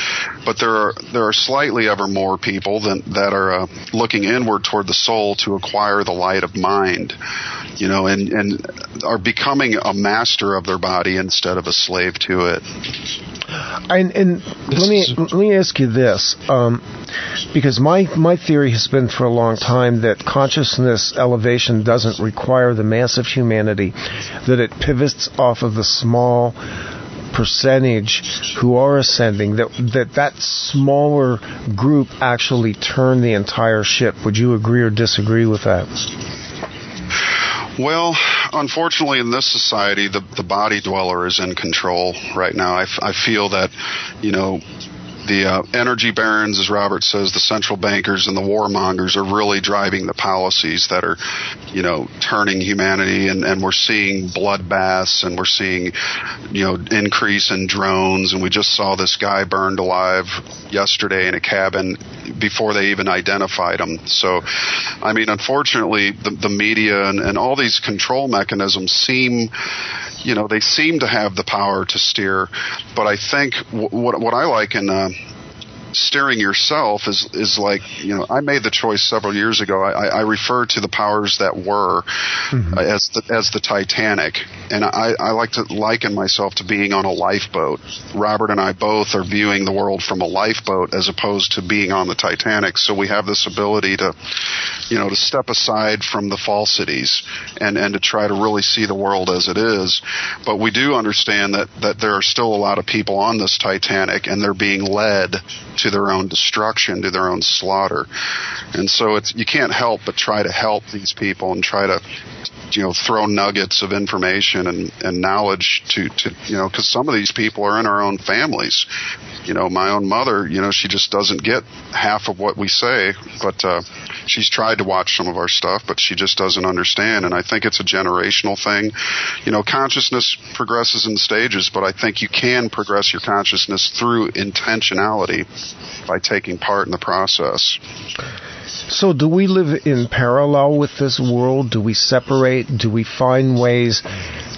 But there are slightly ever more people that are looking inward toward the soul to acquire the light of mind. And are becoming a master of their body instead of a slave to it.
And let me ask you this, because my theory has been for a long time that consciousness elevation doesn't require the mass of humanity, that it pivots off of the small percentage who are ascending, that smaller group actually turn the entire ship. Would you agree or disagree with that?
Well, unfortunately, in this society, the body dweller is in control right now. I feel that, the energy barons, as Robert says, the central bankers and the warmongers are really driving the policies that are, turning humanity, and we're seeing bloodbaths, and we're seeing, increase in drones, and we just saw this guy burned alive yesterday in a cabin before they even identified him. So, I mean, unfortunately, the media and all these control mechanisms seem to have the power to steer. But I think what I like in steering yourself is like, I made the choice several years ago. I refer to the powers that were as the Titanic, and I like to liken myself to being on a lifeboat. Robert and I both are viewing the world from a lifeboat as opposed to being on the Titanic. So we have this ability to step aside from the falsities and to try to really see the world as it is. But we do understand that there are still a lot of people on this Titanic, and they're being led to their own destruction, to their own slaughter. And so you can't help but try to help these people and try to throw nuggets of information and knowledge to because some of these people are in our own families. My own mother, she just doesn't get half of what we say, but she's tried to watch some of our stuff, but she just doesn't understand. And I think it's a generational thing. Consciousness progresses in stages, but I think you can progress your consciousness through intentionality by taking part in the process.
So do we live in parallel with this world? Do we separate? Do we find ways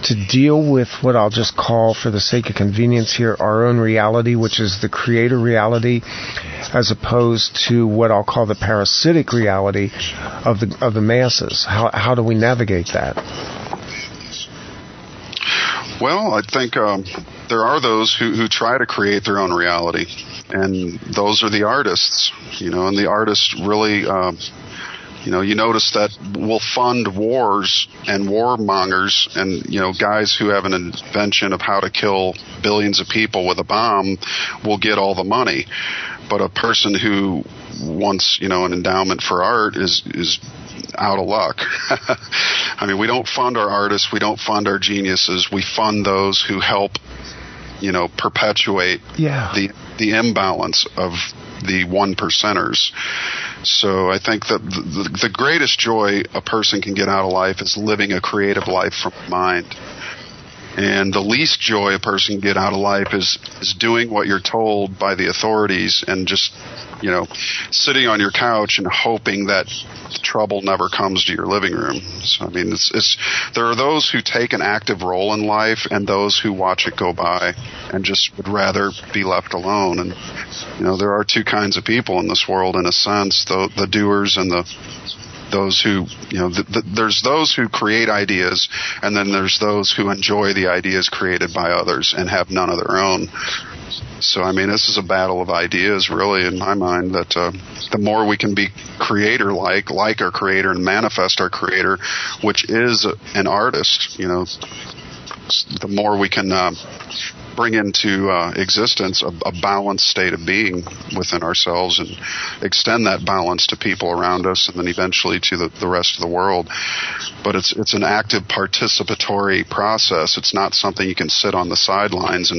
to deal with what I'll just call, for the sake of convenience here, our own reality, which is the creator reality, as opposed to what I'll call the parasitic reality of the masses? How do we navigate that?
Well, I think there are those who try to create their own reality, and those are the artists, and the artists really, you notice that will fund wars and warmongers and, guys who have an invention of how to kill billions of people with a bomb will get all the money. But a person who wants, an endowment for art is out of luck. I mean, we don't fund our artists, we don't fund our geniuses, we fund those who help, perpetuate the imbalance of the one percenters. So I think that the greatest joy a person can get out of life is living a creative life from mind. And the least joy a person can get out of life is doing what you're told by the authorities and just, sitting on your couch and hoping that trouble never comes to your living room. So, I mean, there are those who take an active role in life and those who watch it go by and just would rather be left alone. And, there are two kinds of people in this world, in a sense, the doers and those who, there's those who create ideas, and then there's those who enjoy the ideas created by others and have none of their own. So, I mean, this is a battle of ideas, really, in my mind, that the more we can be creator-like, like our creator, and manifest our creator, which is an artist, the more we can bring into existence a balanced state of being within ourselves and extend that balance to people around us and then eventually to the rest of the world. But it's an active participatory process. It's not something you can sit on the sidelines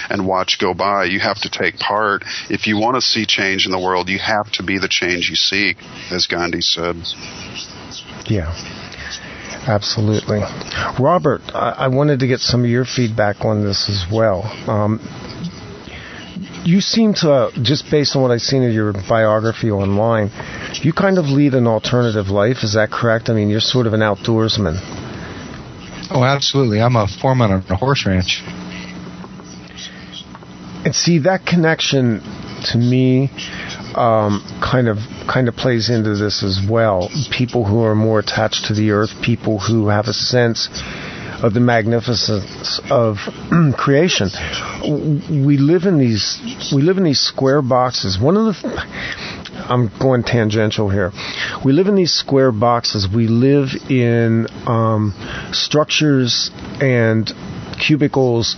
and watch go by. You have to take part. If you want to see change in the world, you have to be the change you seek, as Gandhi said.
Yeah. Absolutely. Robert, I wanted to get some of your feedback on this as well. You seem to, just based on what I've seen of your biography online, you kind of lead an alternative life. Is that correct? I mean, you're sort of an outdoorsman.
Oh, absolutely. I'm a foreman on a horse ranch.
And see, that connection to me kind of plays into this as well. People who are more attached to the earth, people who have a sense of the magnificence of creation. We live in these square boxes. I'm going tangential here. We live in these square boxes. We live in structures and cubicles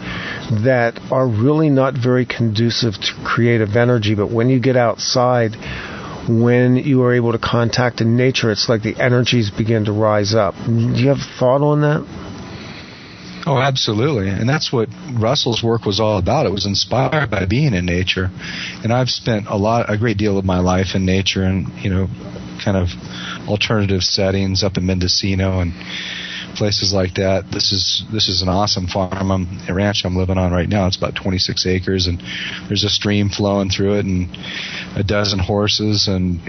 that are really not very conducive to creative energy. But when you get outside, when you are able to contact in nature, it's like the energies begin to rise up. Do you have a thought on that?
Oh, absolutely. And that's what Russell's work was all about. It was inspired by being in nature. And I've spent a great deal of my life in nature and, kind of alternative settings up in Mendocino and places like that. This is an awesome farm, a ranch I'm living on right now. It's about 26 acres, and there's a stream flowing through it, and a dozen horses, and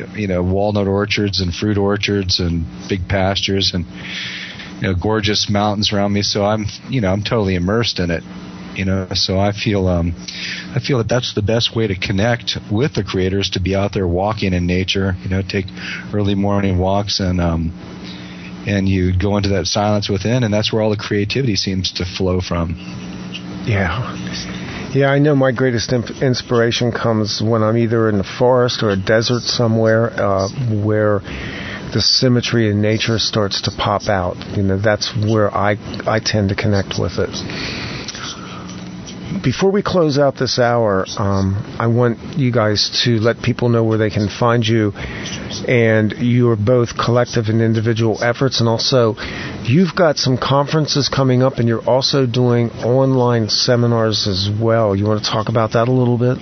walnut orchards and fruit orchards and big pastures, and gorgeous mountains around me. So I'm totally immersed in it. So I feel that that's the best way to connect with the Creator, is to be out there walking in nature. Take early morning walks, and you go into that silence within, and that's where all the creativity seems to flow from.
Yeah, I know my greatest inspiration comes when I'm either in the forest or a desert somewhere where the symmetry in nature starts to pop out. That's where I tend to connect with it. Before we close out this hour, I want you guys to let people know where they can find you, and your both collective and individual efforts, and also you've got some conferences coming up, and you're also doing online seminars as well. You want to talk about that a little bit?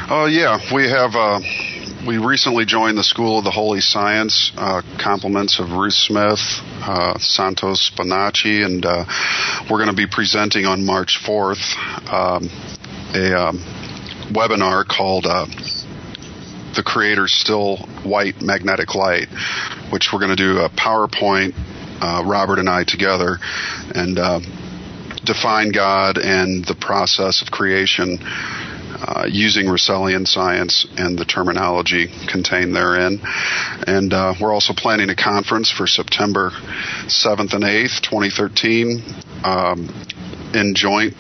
Yeah, we have. We recently joined the School of the Holy Science, compliments of Ruth Smith, Santos Spinacci, and we're going to be presenting on March 4th a webinar called The Creator's Still White Magnetic Light, which we're going to do a PowerPoint, Robert and I together, and define God and the process of creation using Russellian science and the terminology contained therein. And we're also planning a conference for September 7th and 8th, 2013, in joint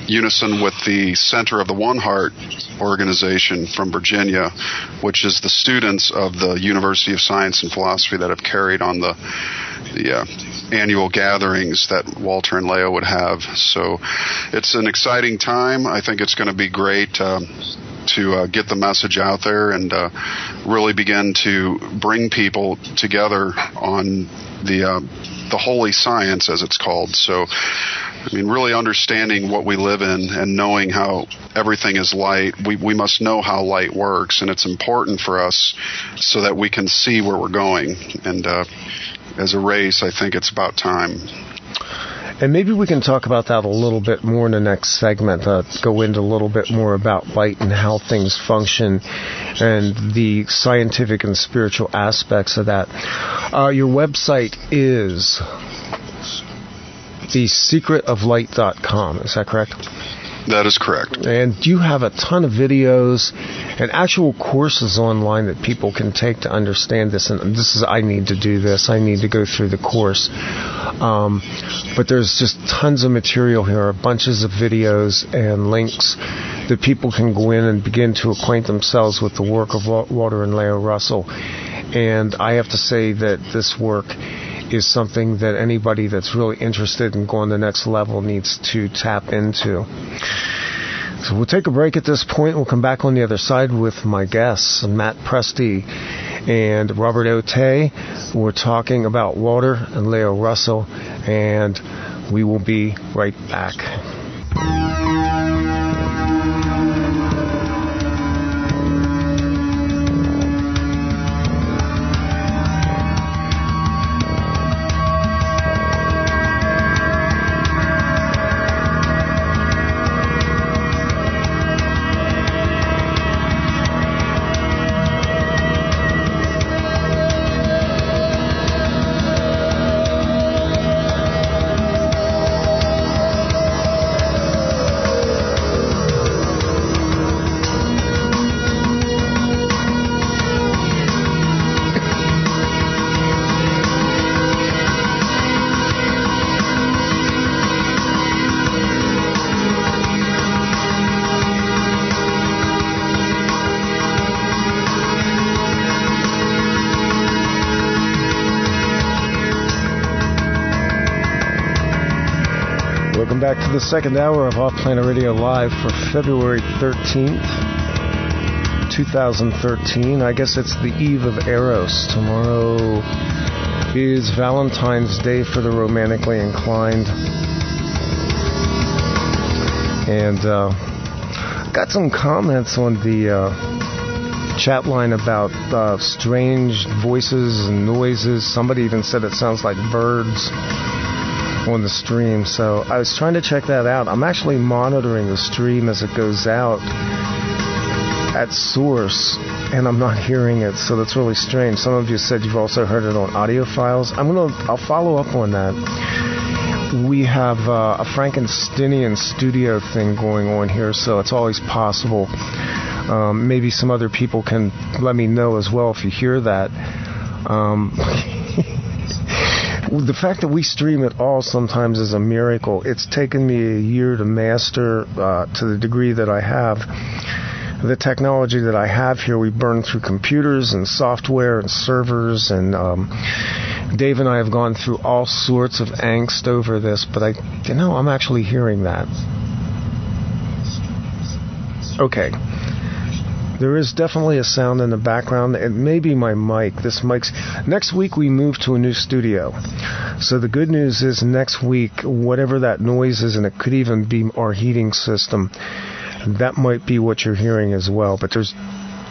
unison with the Center of the One Heart organization from Virginia, which is the students of the University of Science and Philosophy that have carried on the annual gatherings that Walter and Lao would have. So it's an exciting time. I think it's going to be great to get the message out there and really begin to bring people together on the holy science, as it's called. So, really understanding what we live in and knowing how everything is light. We must know how light works, and it's important for us so that we can see where we're going. And as a race, I think it's about time.
And maybe we can talk about that a little bit more in the next segment, go into a little bit more about light and how things function and the scientific and spiritual aspects of that. Your website is thesecretoflight.com, is that correct?
That is correct.
And you have a ton of videos and actual courses online that people can take to understand this. And I need to do this. I need to go through the course. But there's just tons of material here, bunches of videos and links that people can go in and begin to acquaint themselves with the work of Walter and Lao Russell. And I have to say that this work is something that anybody that's really interested in going to the next level needs to tap into. So we'll take a break at this point. We'll come back on the other side with my guests, Matt Presti and Robert Otey. We're talking about Walter and Lao Russell, and we will be right back. Back to the second hour of Off Planet Radio Live for February 13th, 2013. I guess it's the eve of Eros. Tomorrow is Valentine's Day for the romantically inclined. And got some comments on the chat line about strange voices and noises. Somebody even said it sounds like birds on the stream. So I was trying to check that out. I'm actually monitoring the stream as it goes out at source, and I'm not hearing it, so that's really strange. Some of you said you've also heard it on audio files. I'll follow up on that. We have a Frankensteinian studio thing going on here, so it's always possible. Maybe some other people can let me know as well if you hear that. The fact that we stream at all sometimes is a miracle. It's taken me a year to master to the degree that I have. The technology that I have here, we burn through computers and software and servers, and Dave and I have gone through all sorts of angst over this, but I'm actually hearing that. Okay. There is definitely a sound in the background. It may be my mic. Next week we move to a new studio. So the good news is next week, whatever that noise is, and it could even be our heating system, that might be what you're hearing as well. But there's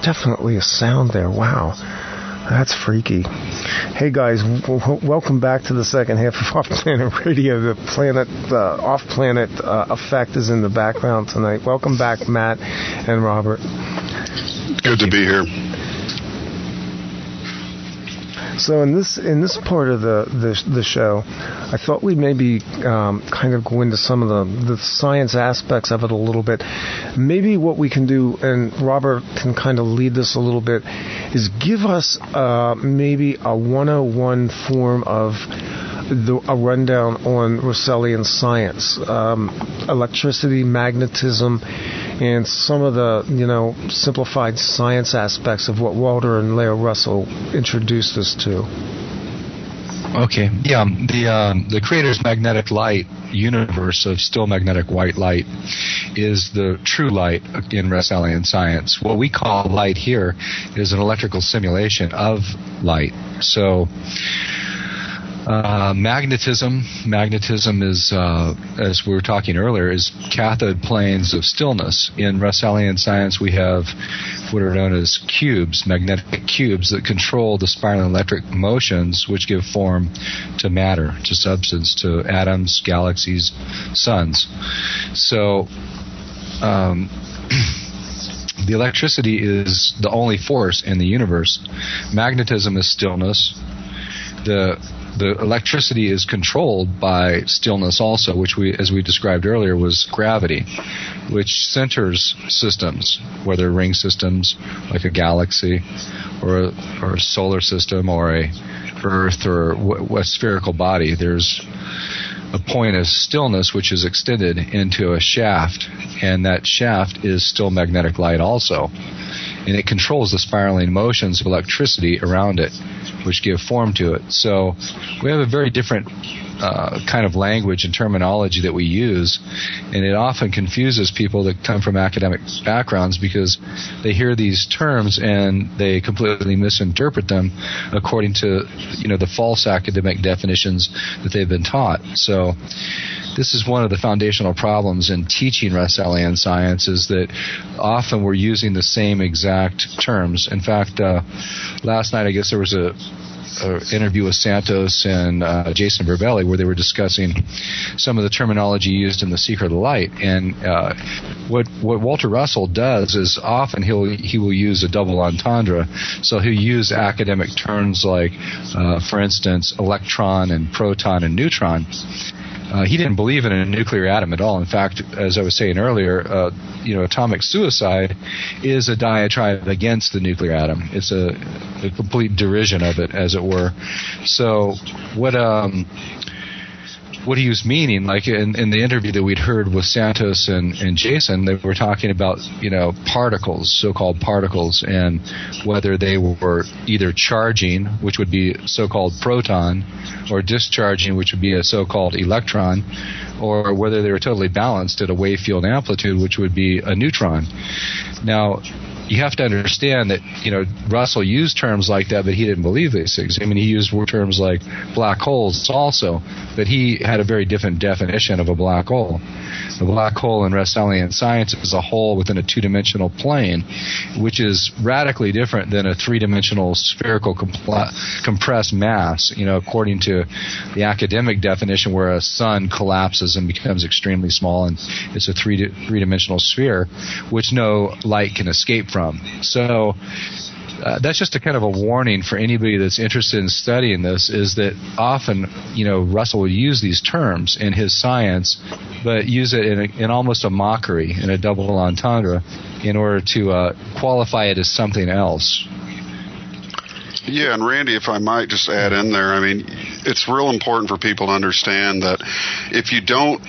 definitely a sound there. Wow. That's freaky. Hey guys, welcome back to the second half of Off Planet Radio. The Off Planet effect is in the background tonight. Welcome back, Matt and Robert.
Good to be here.
So in this part of the show, I thought we'd maybe kind of go into some of the science aspects of it a little bit. Maybe what we can do, and Robert can kind of lead this a little bit, is give us maybe a 101 form of a rundown on Russellian science, electricity, magnetism, and some of the, simplified science aspects of what Walter and Lao Russell introduced us to.
Okay. Yeah. The Creator's magnetic light universe of still magnetic white light is the true light in Russellian science. What we call light here is an electrical simulation of light. So magnetism is, as we were talking earlier, is cathode planes of stillness. In Russellian science, we have what are known as cubes, magnetic cubes, that control the spiraling electric motions which give form to matter, to substance, to atoms, galaxies, suns. So the electricity is the only force in the universe. Magnetism is stillness. The electricity is controlled by stillness also, which as we described earlier, was gravity, which centers systems, whether ring systems like a galaxy or a solar system or a Earth or a spherical body. There's a point of stillness which is extended into a shaft, and that shaft is still magnetic light also. And it controls the spiraling motions of electricity around it, which give form to it. So we have a very different kind of language and terminology that we use, and it often confuses people that come from academic backgrounds because they hear these terms and they completely misinterpret them according to the false academic definitions that they've been taught. So this is one of the foundational problems in teaching Russellian science, is that often we're using the same exact terms. In fact, last night I guess there was a interview with Santos and Jason Berbelli where they were discussing some of the terminology used in The Secret of the Light. And what Walter Russell does is often he will use a double entendre. So he'll use academic terms like, for instance, electron and proton and neutron. He didn't believe in a nuclear atom at all. In fact, as I was saying earlier, atomic suicide is a diatribe against the nuclear atom. It's a complete derision of it, as it were. So what he was meaning, like in the interview that we'd heard with Santos and Jason, they were talking about, particles, so-called particles, and whether they were either charging, which would be so-called proton, or discharging, which would be a so-called electron, or whether they were totally balanced at a wave field amplitude, which would be a neutron. Now, you have to understand that, Russell used terms like that, but he didn't believe these things. I mean, he used terms like black holes also, but he had a very different definition of a black hole. A black hole in Russellian science is a hole within a two-dimensional plane, which is radically different than a three-dimensional spherical compressed mass, according to the academic definition, where a sun collapses and becomes extremely small, and it's a three-dimensional sphere, which no light can escape from. So that's just a kind of a warning for anybody that's interested in studying this, is that often, Russell would use these terms in his science, but use it in almost a mockery, in a double entendre, in order to qualify it as something else.
Yeah, and Randy, if I might just add in there, I mean, it's real important for people to understand that if you don't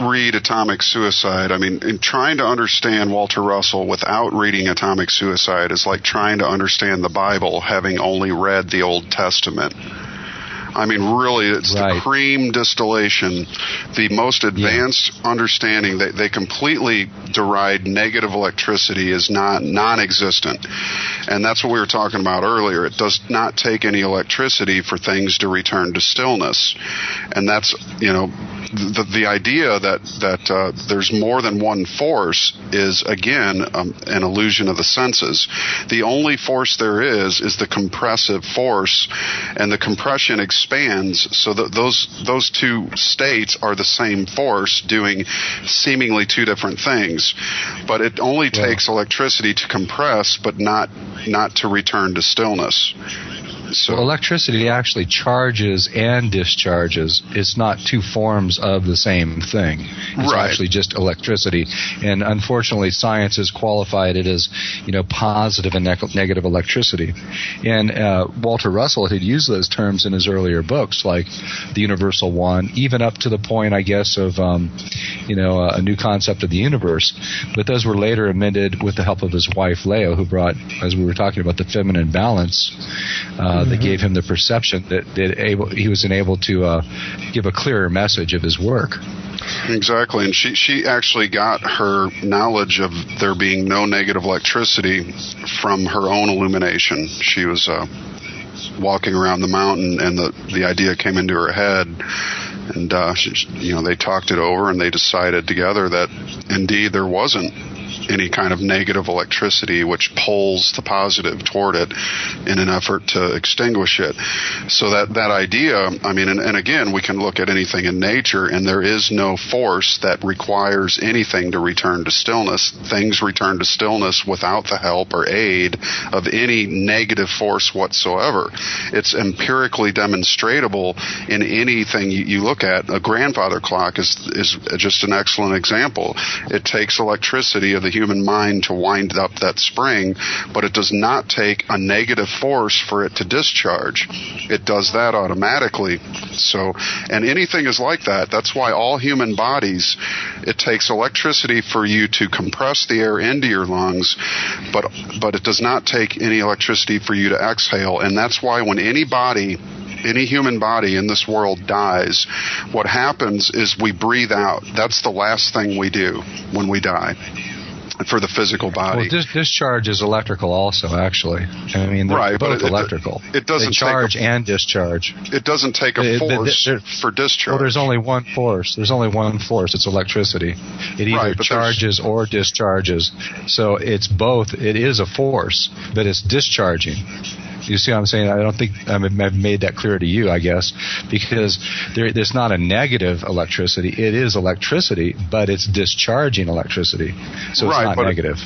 read Atomic Suicide, I mean, in trying to understand Walter Russell without reading Atomic Suicide is like trying to understand the Bible having only read the Old Testament. I mean, really, it's the cream distillation, the most advanced understanding. They completely deride negative electricity as non-existent. And that's what we were talking about earlier. It does not take any electricity for things to return to stillness. And that's, the idea that there's more than one force is, again, an illusion of the senses. The only force there is the compressive force, and the compression expands so that those two states are the same force doing seemingly two different things. But it only takes electricity to compress, but not to return to stillness. So
electricity actually charges and discharges. It's not two forms of the same thing. It's actually just electricity. And unfortunately, science has qualified it as, positive and negative electricity. And Walter Russell had used those terms in his earlier books, like the Universal One, even up to the point, I guess, of, a new concept of the universe. But those were later amended with the help of his wife, Leo, who brought, as we were talking about, the feminine balance. That gave him the perception that he was able to give a clearer message of his work.
Exactly, and she actually got her knowledge of there being no negative electricity from her own illumination. She was walking around the mountain, and the idea came into her head, and they talked it over, and they decided together that indeed there wasn't any kind of negative electricity which pulls the positive toward it in an effort to extinguish it. So that idea, I mean, and again, we can look at anything in nature, and there is no force that requires anything to return to stillness. Things return to stillness without the help or aid of any negative force whatsoever. It's empirically demonstratable in anything you look at. A grandfather clock is just an excellent example. It takes electricity of the human mind to wind up that spring, but it does not take a negative force for it to discharge. It does that automatically. So, and anything is like that. That's why all human bodies, it takes electricity for you to compress the air into your lungs, but it does not take any electricity for you to exhale. And that's why when any human body in this world dies, what happens is we breathe out. That's the last thing we do when we die for the physical body.
Well, discharge is electrical also, actually. I mean, they're both electrical.
It doesn't
charge and discharge.
It doesn't take a force for discharge.
Well, there's only one force. There's only one force. It's electricity. It either charges or discharges. So it's both. It is a force, but it's discharging. You see what I'm saying? I don't think I've made that clear to you, I guess, because there's not a negative electricity. It is electricity, but it's discharging electricity. So it's not negative.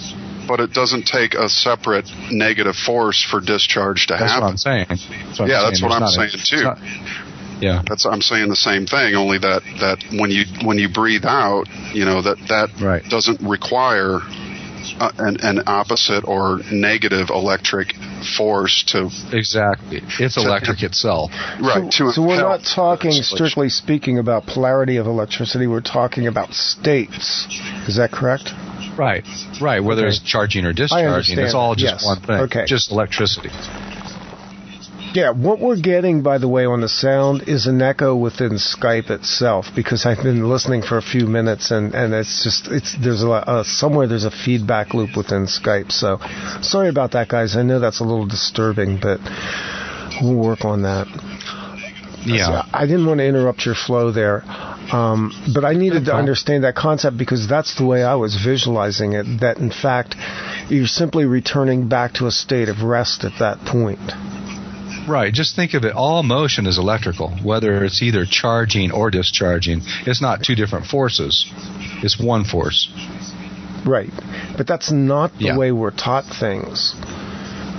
But it doesn't take a separate negative force for discharge to happen.
That's what I'm saying.
That's what I'm saying too.
Yeah,
I'm saying the same thing. Only that when you breathe out, that doesn't require an opposite or negative electric force to
exactly. It's electric itself.
Right.
So we're not talking, strictly speaking, about polarity of electricity. We're talking about states. Is that correct?
Right. Whether it's charging or discharging, it's all just one thing.
Okay.
Just electricity.
Yeah, what we're getting, by the way, on the sound is an echo within Skype itself, because I've been listening for a few minutes, and somewhere there's a feedback loop within Skype. So sorry about that, guys. I know that's a little disturbing, but we'll work on that.
Yeah.
So I didn't want to interrupt your flow there, but I needed to understand that concept, because that's the way I was visualizing it, that in fact you're simply returning back to a state of rest at that point.
Right. Just think of it. All motion is electrical, whether it's either charging or discharging. It's not two different forces. It's one force.
Right. But that's not the way we're taught things.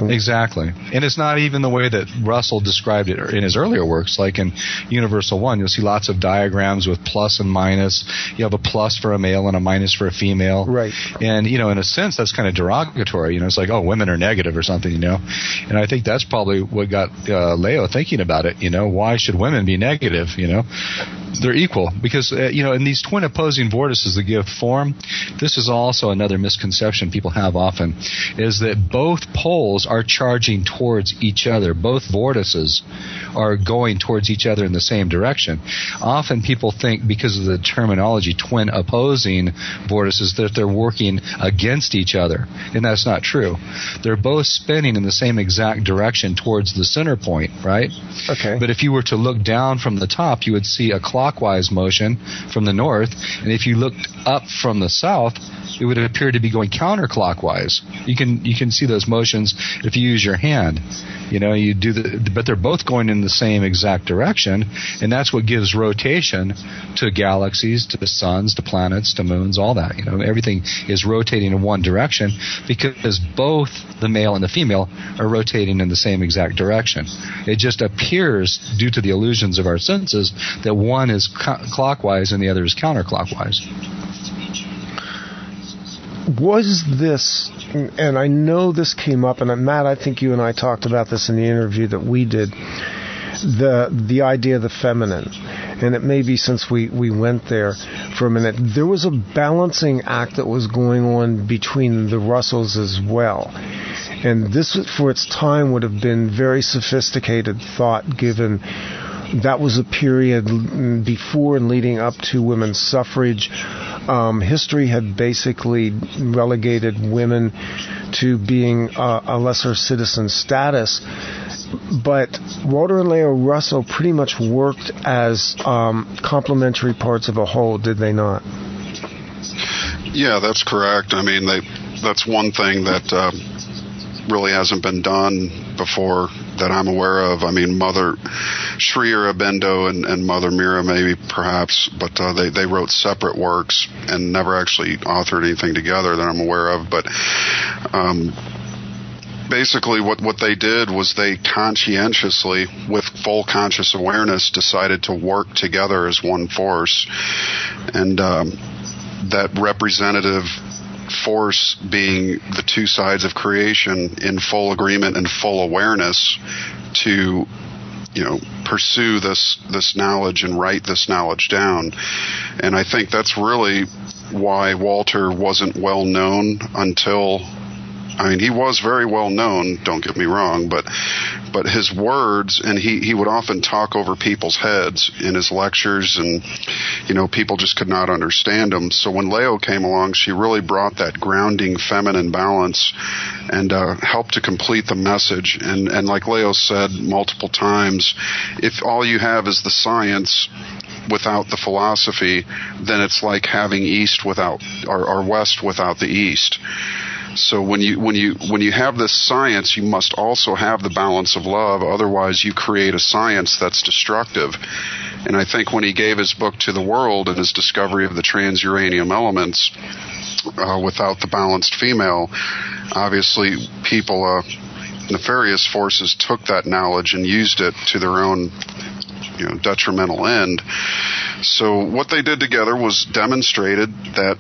Exactly. And it's not even the way that Russell described it in his earlier works, like in Universal One. You'll see lots of diagrams with plus and minus. You have a plus for a male and a minus for a female.
Right.
And, in a sense, that's kind of derogatory. It's like, oh, women are negative or something, And I think that's probably what got Lao thinking about it. Why should women be negative, They're equal because, in these twin opposing vortices that give form, this is also another misconception people have often, is that both poles are charging towards each other. Both vortices are going towards each other in the same direction. Often people think, because of the terminology twin opposing vortices, that they're working against each other, and that's not true. They're both spinning in the same exact direction towards the center point, right?
Okay.
But if you were to look down from the top, you would see a clockwise motion from the north, and if you looked up from the south, it would appear to be going counterclockwise. You can see those motions if you use your hand. You do but they're both going in the same exact direction, and that's what gives rotation to galaxies, to the suns, to planets, to moons, all that. Everything is rotating in one direction because both the male and the female are rotating in the same exact direction. It just appears, due to the illusions of our senses, that one is clockwise and the other is counterclockwise.
Was this, and I know this came up, and Matt, I think you and I talked about this in the interview that we did, the idea of the feminine, and it may be since we went there for a minute, there was a balancing act that was going on between the Russells as well. And this, for its time, would have been very sophisticated thought, given that was a period before and leading up to women's suffrage. History had basically relegated women to being a lesser citizen status, but Walter and Lao Russell pretty much worked as complementary parts of a whole, did they not?
Yeah, that's correct. I mean, that's one thing that really hasn't been done before that I'm aware of. I mean, Mother Sri Aurobindo and Mother Mira maybe perhaps, but they wrote separate works and never actually authored anything together that I'm aware of. But basically what they did was they conscientiously, with full conscious awareness, decided to work together as one force. And that representative force being the two sides of creation in full agreement and full awareness to pursue this knowledge and write this knowledge down. And I think that's really why Walter wasn't well known until, I mean, he was very well known, don't get me wrong, but his words, and he would often talk over people's heads in his lectures, and people just could not understand him. So when Lao came along, she really brought that grounding feminine balance and helped to complete the message. And like Lao said multiple times, if all you have is the science without the philosophy, then it's like having east without or west without the east. So when you have this science, you must also have the balance of love. Otherwise, you create a science that's destructive. And I think when he gave his book to the world and his discovery of the trans-uranium elements, without the balanced female, obviously people, nefarious forces, took that knowledge and used it to their own detrimental end. So what they did together was demonstrated that,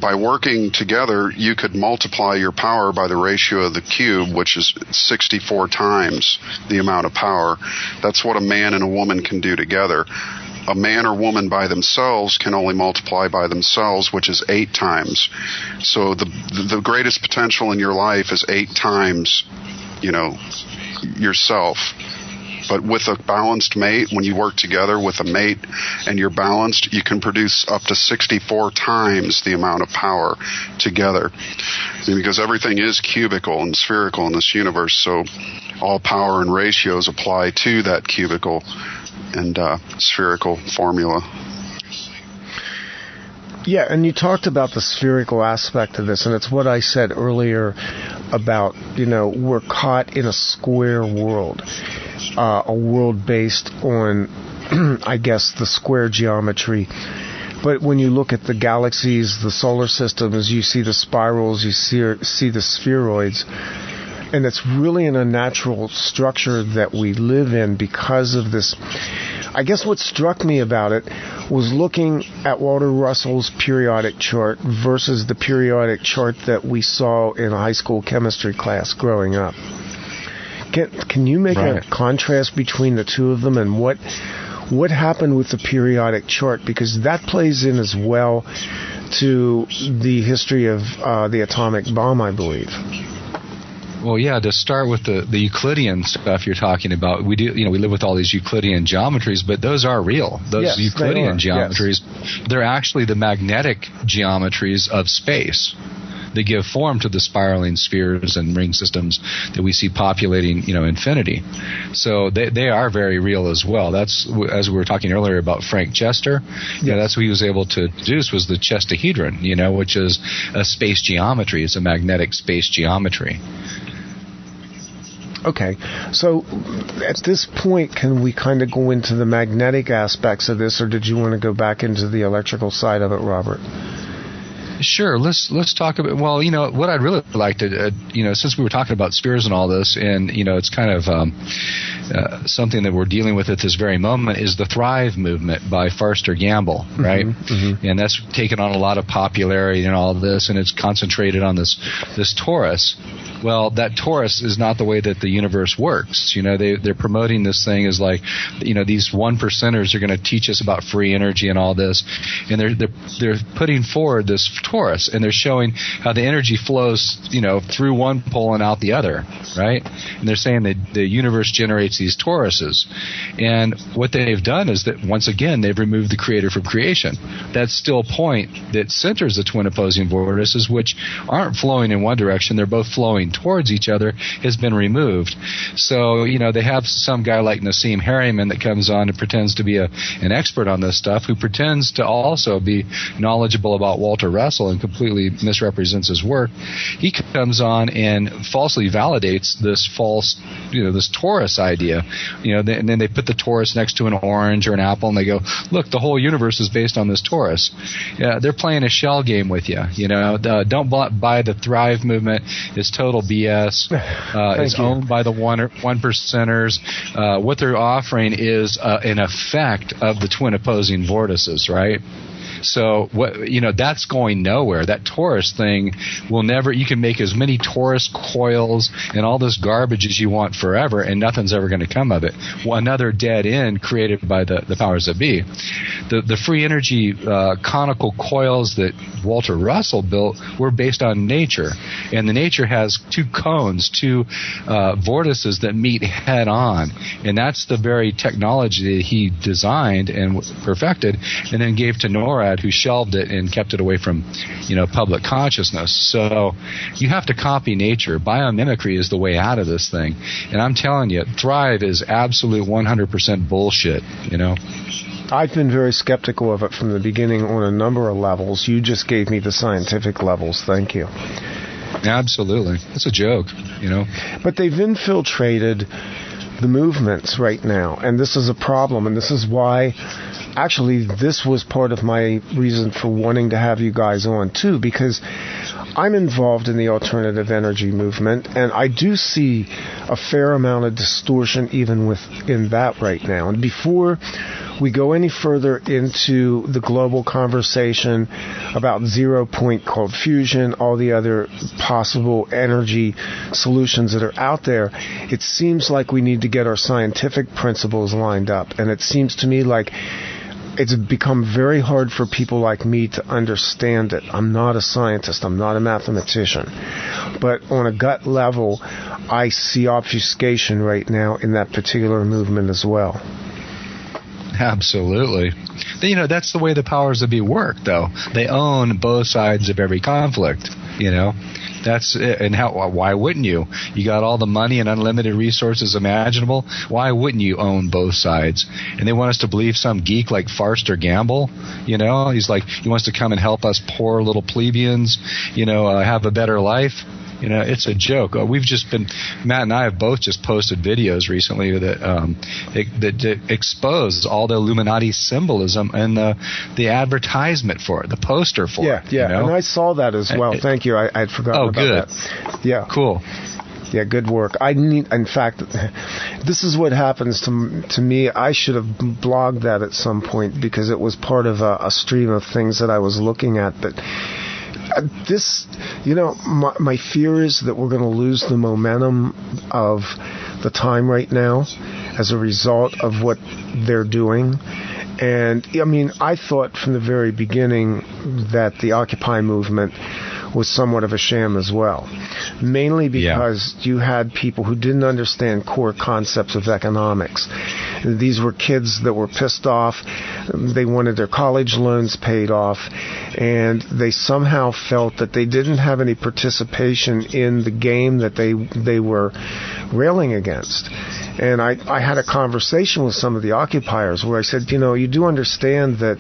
by working together, you could multiply your power by the ratio of the cube, which is 64 times the amount of power. That's what a man and a woman can do together. A man or woman by themselves can only multiply by themselves, which is 8 times. So the greatest potential in your life is 8 times, yourself. But with a balanced mate, when you work together with a mate and you're balanced, you can produce up to 64 times the amount of power together. Because everything is cubical and spherical in this universe, so all power and ratios apply to that cubical and spherical formula.
Yeah, and you talked about the spherical aspect of this, and it's what I said earlier about, we're caught in a square world. A world based on, I guess, the square geometry. But when you look at the galaxies, the solar systems, you see the spirals, you see the spheroids. And it's really an unnatural structure that we live in because of this. I guess what struck me about it was looking at Walter Russell's periodic chart versus the periodic chart that we saw in a high school chemistry class growing up. Can you make a contrast between the two of them, and what happened with the periodic chart? Because that plays in as well to the history of the atomic bomb, I believe.
Well, yeah, to start with the Euclidean stuff you're talking about, we live with all these Euclidean geometries, but those are real. Those Euclidean geometries, they're actually the magnetic geometries of space. They give form to the spiraling spheres and ring systems that we see populating, infinity. So they are very real as well. That's, as we were talking earlier about Frank Chester, that's what he was able to deduce was the chestahedron, which is a space geometry. It's a magnetic space geometry.
Okay, so at this point, can we kind of go into the magnetic aspects of this, or did you want to go back into the electrical side of it, Robert?
Sure. Let's talk about. Well, what I'd really like to, since we were talking about spheres and all this, and it's kind of something that we're dealing with at this very moment is the Thrive movement by Forster Gamble, right? Mm-hmm. And that's taken on a lot of popularity and all of this, and it's concentrated on this torus. Well, that torus is not the way that the universe works. They're promoting this thing as like, these 1%ers are going to teach us about free energy and all this, and they're putting forward this torus, and they're showing how the energy flows, through one pole and out the other, right? And they're saying that the universe generates these toruses, and what they've done is that once again they've removed the creator from creation. That still point that centers the twin opposing vortices, which aren't flowing in one direction, they're both flowing towards each other, has been removed. So, they have some guy like Nassim Harriman that comes on and pretends to be an expert on this stuff, who pretends to also be knowledgeable about Walter Russell and completely misrepresents his work. He comes on and falsely validates this false, this torus idea. And then they put the torus next to an orange or an apple, and they go, look, the whole universe is based on this torus. Yeah, they're playing a shell game with you. Don't buy the Thrive movement. It's total BS. It's owned by the 1%ers. What they're offering is an effect of the twin opposing vortices, right? So that's going nowhere. That torus thing will never. You can make as many torus coils and all this garbage as you want forever, and nothing's ever going to come of it. Another dead end created by the powers that be. The free energy conical coils that Walter Russell built were based on nature, and the nature has two cones, two vortices that meet head on, and that's the very technology that he designed and perfected, and then gave to NORAD, who shelved it and kept it away from, public consciousness. So you have to copy nature. Bio-mimicry is the way out of this thing. And I'm telling you, Thrive is absolute 100% bullshit,
I've been very skeptical of it from the beginning on a number of levels. You just gave me the scientific levels. Thank you.
Absolutely. It's a joke,
But they've infiltrated the movements right now, and this is a problem, and this is why actually this was part of my reason for wanting to have you guys on too, because I'm involved in the alternative energy movement, and I do see a fair amount of distortion even within that right now. And before we go any further into the global conversation about 0 point cold fusion, all the other possible energy solutions that are out there, it seems like we need to get our scientific principles lined up. And it seems to me like it's become very hard for people like me to understand it. I'm not a scientist. I'm not a mathematician. But on a gut level, I see obfuscation right now in that particular movement as well.
Absolutely. You know, that's the way the powers that be work, though. They own both sides of every conflict, you know. That's it. And why wouldn't you? You got all the money and unlimited resources imaginable. Why wouldn't you own both sides? And they want us to believe some geek like Farster Gamble, you know. He's like, he wants to come and help us poor little plebeians, you know, have a better life. You know, it's a joke. We've just been, Matt and I have both just posted videos recently that expose all the Illuminati symbolism and the advertisement for it, the poster for it.
Yeah,
you know?
and I saw that as well. Thank you. I'd forgotten about that. Yeah.
Cool.
Yeah, good work. In fact, this is what happens to me. I should have blogged that at some point because it was part of a stream of things that I was looking at. But this, you know, my fear is that we're going to lose the momentum of the time right now as a result of what they're doing. And, I mean, I thought from the very beginning that the Occupy movement was somewhat of a sham as well, mainly because you had people who didn't understand core concepts of economics. These were kids that were pissed off. They wanted their college loans paid off, and they somehow felt that they didn't have any participation in the game that they were railing against. And I had a conversation with some of the occupiers where I said, you know, you do understand that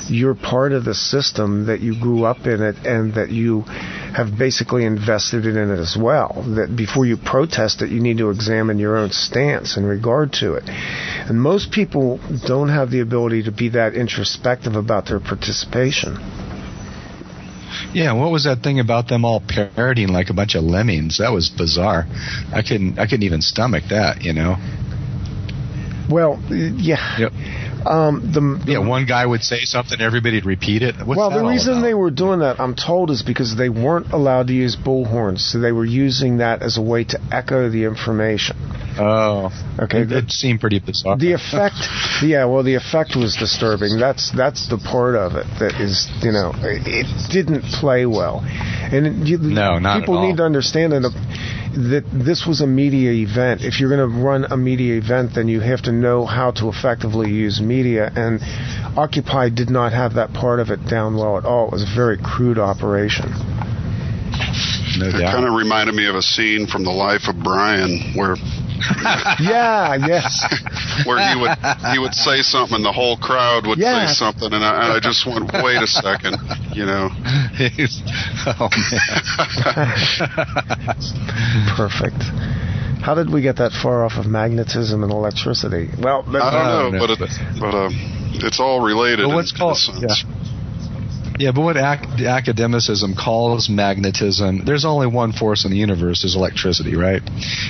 you're part of the system, that you grew up in it, and that you have basically invested in it as well. That before you protest it, you need to examine your own stance in regard to it. And most people don't have the ability to be that introspective about their participation.
Yeah, what was that thing about them all parroting like a bunch of lemmings? That was bizarre. I couldn't even stomach that, you know.
Well, yeah.
Yep. One guy would say something, everybody'd repeat it. What's
the reason they were doing that, I'm told, is because they weren't allowed to use bullhorns, so they were using that as a way to echo the information.
Oh,
okay.
It seemed pretty bizarre.
The effect, the effect was disturbing. That's the part of it that is, you know, it didn't play well, and
not
people
at all.
need to understand that this was a media event. If you're going to run a media event, then you have to know how to effectively use media, and Occupy did not have that part of it down well at all. It was a very crude operation.
No doubt.
It kind of reminded me of a scene from The Life of Brian where
yes.
where he would say something and the whole crowd would say something, and I just went, wait a second, you know.
Oh man.
Perfect. How did we get that far off of magnetism and electricity? Well,
I don't know, but it's all related.
But what's called Yeah, but what academicism calls magnetism, there's only one force in the universe, is electricity, right?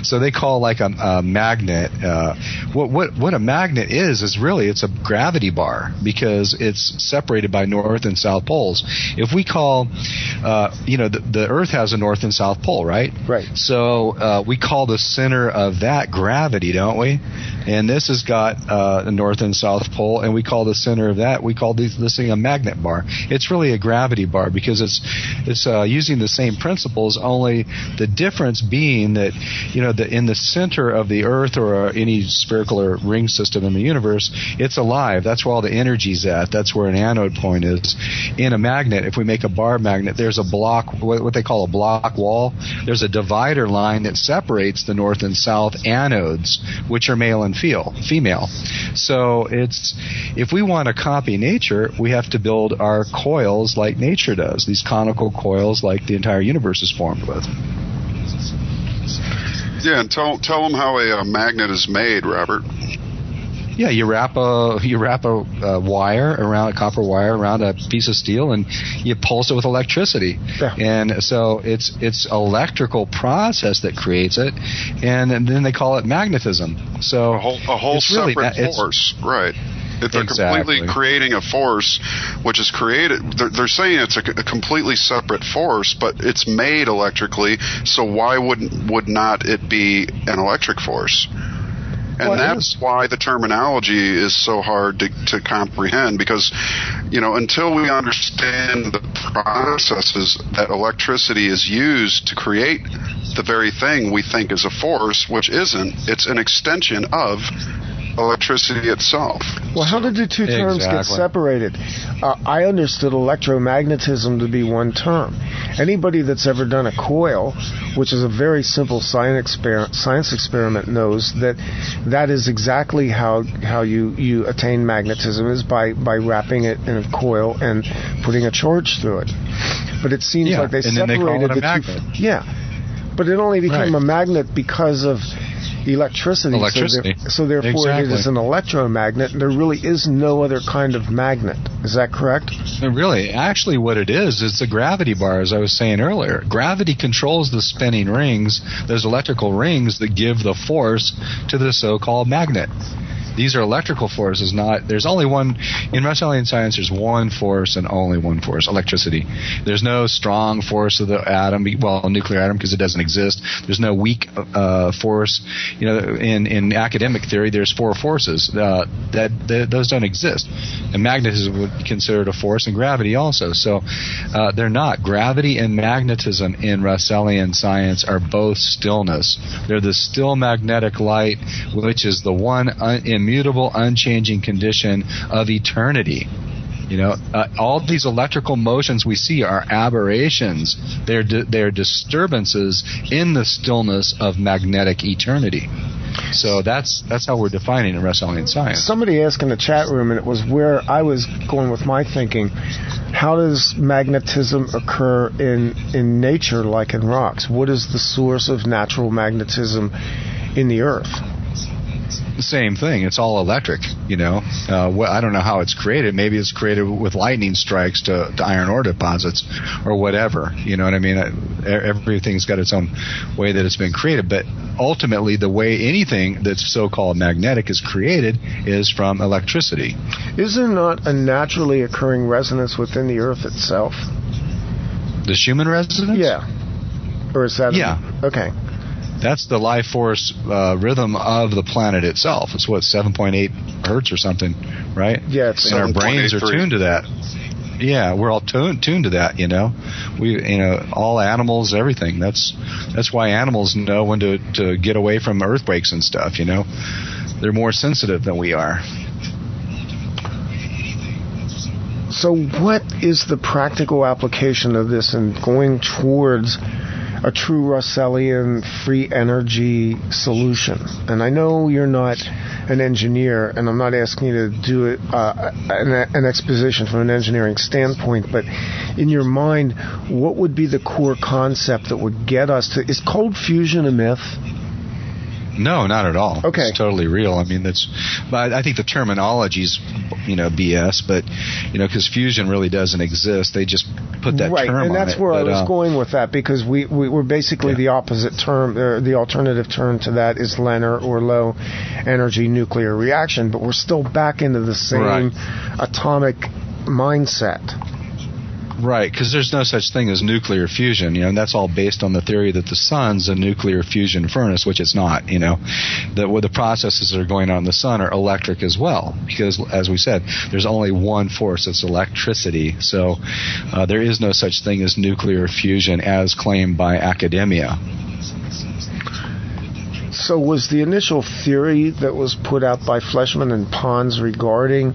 So they call like a magnet. What a magnet is really it's a gravity bar because it's separated by north and south poles. If we call, the Earth has a north and south pole, right?
Right.
So we call the center of that gravity, don't we? And this has got a north and south pole, and we call the center of that, we call this thing a magnet bar. It's really a gravity bar because it's using the same principles, only the difference being that, you know, in the center of the Earth or any spherical or ring system in the universe, it's alive. That's where all the energy's at. That's where an anode point is. In a magnet, if we make a bar magnet, there's a block, what they call a block wall. There's a divider line that separates the north and south anodes, which are male and female. So if we want to copy nature, we have to build our coils like nature does, these conical coils like the entire universe is formed with.
Yeah, and tell them how a magnet is made, Robert.
Yeah, you wrap a wire around a copper wire around a piece of steel, and you pulse it with electricity. Yeah. And so it's electrical process that creates it, and then they call it magnetism. So
a whole separate force, right? They're completely creating a force, which is created. They're saying it's a completely separate force, but it's made electrically. So why would not it be an electric force? And that's why the terminology is so hard to comprehend, because, you know, until we understand the processes that electricity is used to create the very thing we think is a force, which isn't. It's an extension of electricity itself.
Well, how did the two terms get separated? I understood electromagnetism to be one term. Anybody that's ever done a coil, which is a very simple science experiment, knows that that is exactly how you attain magnetism, is by wrapping it in a coil and putting a charge through it. But it seems like they separated the two. Yeah, but it only became a magnet because of electricity. So therefore it is an electromagnet, and there really is no other kind of magnet. Is that correct?
Really, actually what it is, it's the gravity bar, as I was saying earlier. Gravity controls the spinning rings, those electrical rings that give the force to the so-called magnet. These are electrical forces, there's only one, in Russellian science, there's one force and only one force, electricity. There's no strong force of the atom, well, nuclear atom, because it doesn't exist. There's no weak force. You know, in academic theory, there's four forces. Those don't exist. And magnetism would be considered a force, and gravity also. So they're not. Gravity and magnetism in Russellian science are both stillness. They're the still magnetic light, which is the one immutable, unchanging condition of eternity. You know, all these electrical motions we see are aberrations. They're disturbances in the stillness of magnetic eternity. So that's how we're defining in Russellian science.
Somebody asked in the chat room, and it was where I was going with my thinking, how does magnetism occur in nature like in rocks? What is the source of natural magnetism in the earth?
The same thing. It's all electric, you know. I don't know how it's created. Maybe it's created with lightning strikes to iron ore deposits or whatever. You know what I mean? Everything's got its own way that it's been created. But ultimately, the way anything that's so-called magnetic is created is from electricity.
Is there not a naturally occurring resonance within the earth itself?
The Schumann resonance?
Yeah. Or is that...
Yeah.
Okay.
That's the life force rhythm of the planet itself. It's 7.8 hertz or something, right?
Yeah, it's
and our brains are tuned to that. Yeah, we're all tuned to that. You know, all animals, everything. That's why animals know when to get away from earthquakes and stuff. You know, they're more sensitive than we are.
So, what is the practical application of this in going towards a true Russellian free energy solution? And I know you're not an engineer, and I'm not asking you to do it an exposition from an engineering standpoint, but in your mind, what would be the core concept that would get us to... Is cold fusion a myth?
No, not at all.
Okay.
It's totally real. I mean, but I think the terminology's, BS, but, because fusion really doesn't exist. They just put that term on it.
Right, and that's where I was going with that, because we're basically the opposite term, the alternative term to that is LENR, or low energy nuclear reaction, but we're still back into the same atomic mindset.
Right, because there's no such thing as nuclear fusion, and that's all based on the theory that the sun's a nuclear fusion furnace, which it's not, the processes that are going on in the sun are electric as well, because, as we said, there's only one force, it's electricity, so there is no such thing as nuclear fusion as claimed by academia.
So was the initial theory that was put out by Fleischmann and Pons regarding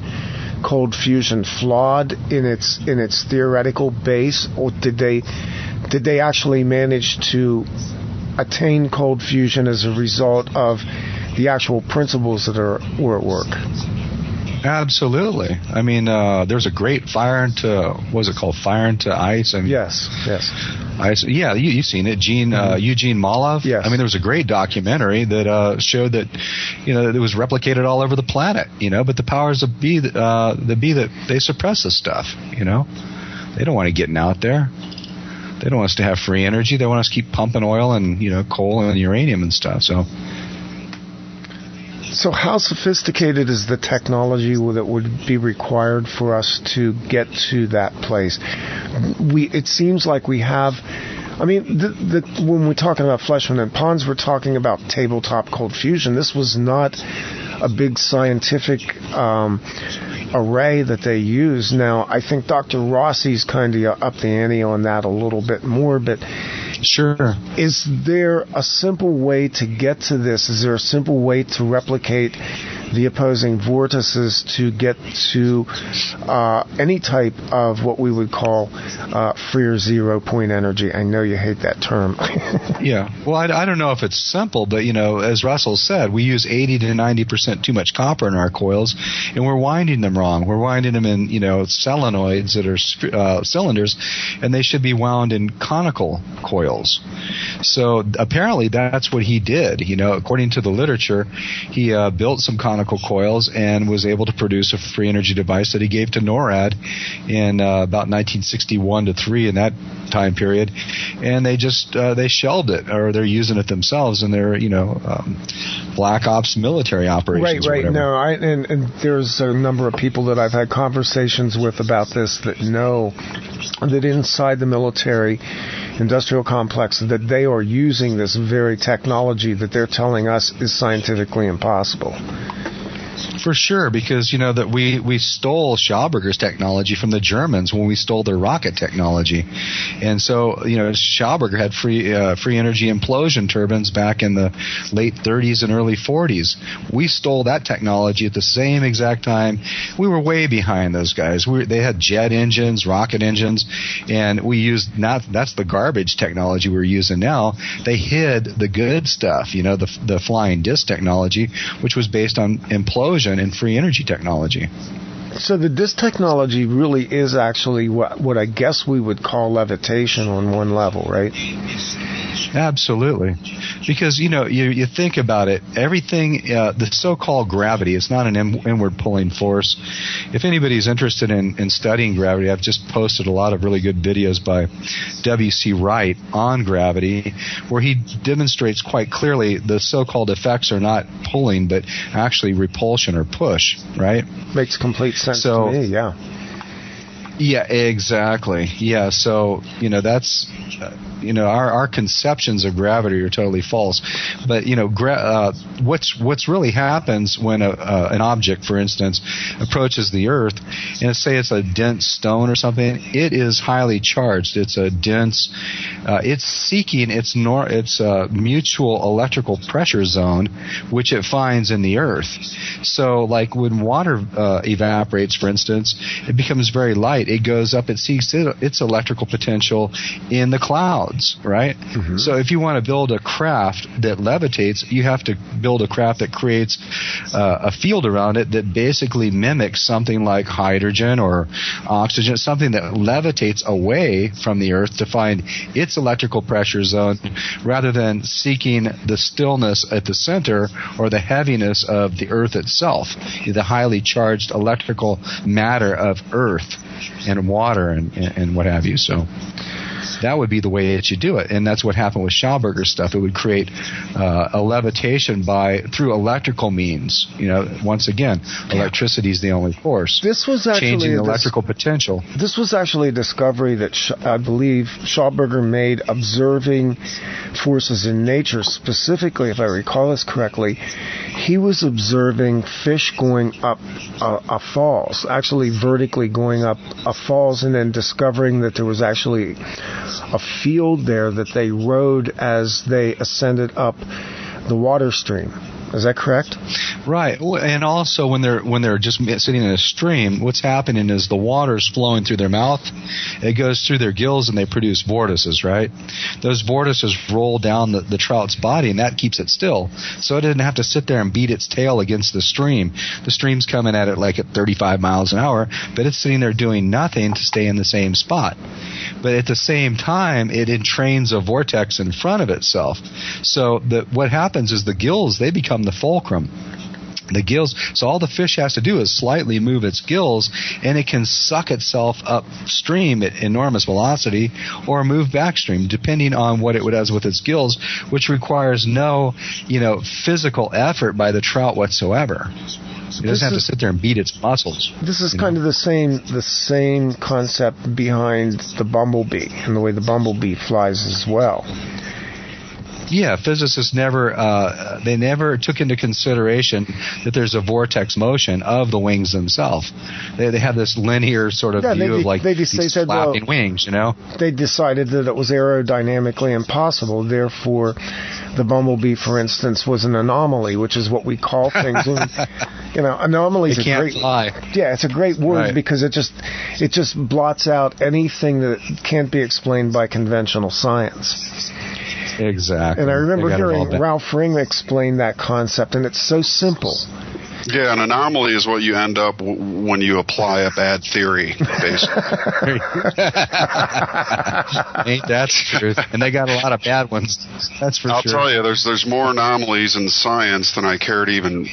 cold fusion flawed in its theoretical base, or did they actually manage to attain cold fusion as a result of the actual principles that were at work?
Absolutely. I mean, there's a great Fire into Ice? I mean,
yes.
Ice. Yeah, you've seen it. Eugene Malov.
Yes.
I mean, there was a great documentary that showed that, that it was replicated all over the planet. But the powers that be that they suppress this stuff. They don't want it getting out there. They don't want us to have free energy. They want us to keep pumping oil and coal and uranium and stuff.
So how sophisticated is the technology that would be required for us to get to that place? It seems like we have... I mean, when we're talking about Fleischmann and Pons, we're talking about tabletop cold fusion. This was not a big scientific array that they use. Now, I think Dr. Rossi's kind of up the ante on that a little bit more, but
sure.
Is there a simple way to get to this? Is there a simple way to replicate the opposing vortices to get to any type of what we would call free or zero point energy? I know you hate that term.
Yeah. Well, I don't know if it's simple, but, as Russell said, we use 80 to 90% too much copper in our coils, and we're winding them wrong. We're winding them in, solenoids that are cylinders, and they should be wound in conical coils. So apparently that's what he did. According to the literature, he built some conical coils and was able to produce a free energy device that he gave to NORAD in about 1961 to 3 in that time period, and they just they shelved it, or they're using it themselves in their black ops military operations.
Right. No, and there's a number of people that I've had conversations with about this that know that inside the military industrial complex that they are using this very technology that they're telling us is scientifically impossible.
For sure, because that we stole Schauberger's technology from the Germans when we stole their rocket technology, and so Schauberger had free energy implosion turbines back in the late 30s and early 40s. We stole that technology at the same exact time. We were way behind those guys. They had jet engines, rocket engines, and we used that's the garbage technology we're using now. They hid the good stuff, the flying disc technology, which was based on implosion and free energy technology.
So this technology really is actually what I guess we would call levitation on one level, right?
Absolutely. Because, you think about it, everything, the so-called gravity, it's not an inward pulling force. If anybody's interested in studying gravity, I've just posted a lot of really good videos by W.C. Wright on gravity, where he demonstrates quite clearly the so-called effects are not pulling, but actually repulsion or push, right?
Makes complete sense to me, yeah.
Yeah, exactly. Yeah, so, that's, our conceptions of gravity are totally false. But, what's really happens when an object, for instance, approaches the Earth, and say it's a dense stone or something, it is highly charged. It's a dense, it's seeking its mutual electrical pressure zone, which it finds in the Earth. So, like when water evaporates, for instance, it becomes very light. It goes up, it seeks its electrical potential in the clouds, right? Mm-hmm. So if you want to build a craft that levitates, you have to build a craft that creates a field around it that basically mimics something like hydrogen or oxygen, something that levitates away from the Earth to find its electrical pressure zone, rather than seeking the stillness at the center or the heaviness of the Earth itself, the highly charged electrical matter of Earth and water and what have you. So that would be the way that you do it, and that's what happened with Schauberger's stuff. It would create a levitation through electrical means. Once again, electricity is the only force.
This was actually
changing the electrical potential.
This was actually a discovery that I believe Schauberger made observing forces in nature. Specifically, if I recall this correctly, he was observing fish going up a falls, actually vertically going up a falls, and then discovering that there was actually a field there that they rode as they ascended up the water stream. Is that correct?
Right. And also when they're just sitting in a stream, what's happening is the water's flowing through their mouth. It goes through their gills and they produce vortices, right? Those vortices roll down the trout's body, and that keeps it still. So it doesn't have to sit there and beat its tail against the stream. The stream's coming at it like at 35 miles an hour, but it's sitting there doing nothing to stay in the same spot. But at the same time, it entrains a vortex in front of itself. So what happens is the gills, they become the fulcrum. The gills, so all the fish has to do is slightly move its gills, and it can suck itself upstream at enormous velocity or move backstream, depending on what it does with its gills, which requires no, physical effort by the trout whatsoever. It doesn't have to sit there and beat its muscles.
This is kind of the same concept behind the bumblebee and the way the bumblebee flies as well.
physicists never took into consideration that there's a vortex motion of the wings themselves. They have this linear sort of view of like these flapping wings, you know.
They decided that it was aerodynamically impossible. Therefore, the bumblebee, for instance, was an anomaly, which is what we call things. And, you know, anomalies
are great. Fly.
Yeah, it's a great word because it just blots out anything that can't be explained by conventional science.
Exactly.
And I remember hearing Ralph Ring explain that concept, and it's so simple.
Yeah, an anomaly is what you end up when you apply a bad theory, basically.
Ain't that the truth? And they got a lot of bad ones. That's for sure.
I'll tell you, there's more anomalies in science than I care to even,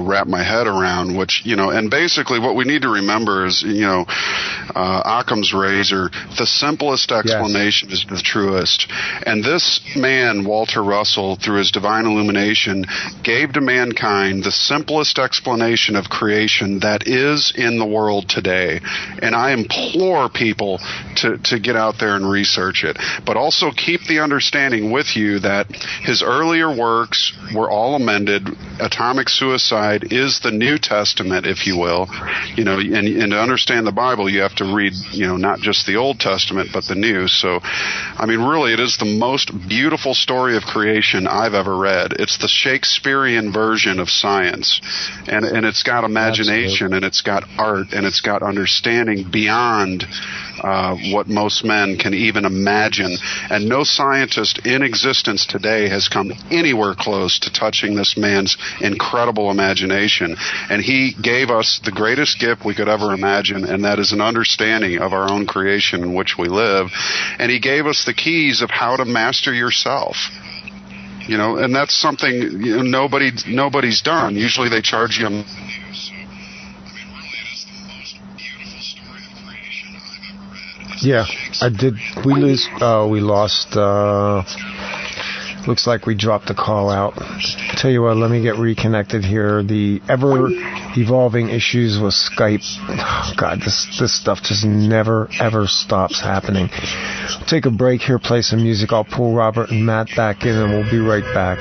wrap my head around. Which, and basically what we need to remember is, Occam's razor. The simplest explanation is the truest. And this man, Walter Russell, through his divine illumination, gave to mankind the simplest explanation of creation that is in the world today. And I implore people to get out there and research it. But also keep the understanding with you that his earlier works were all amended. Atomic suicide is the New Testament, if you will. And to understand the Bible, you have to read, not just the Old Testament, but the New. So, really, it is the most beautiful story of creation I've ever read. It's the Shakespearean version of science. And it's got imagination, and it's got art, and it's got understanding beyond what most men can even imagine. And no scientist in existence today has come anywhere close to touching this man's incredible imagination. And he gave us the greatest gift we could ever imagine, and that is an understanding of our own creation in which we live. And he gave us the keys of how to master yourself. And that's something nobody's done. Usually they charge you.
Yeah, I did. We lost. Looks like we dropped the call out. Tell you what, let me get reconnected here. The ever-evolving issues with Skype. Oh, God, this stuff just never, ever stops happening. We'll take a break here, play some music. I'll pull Robert and Matt back in, and we'll be right back.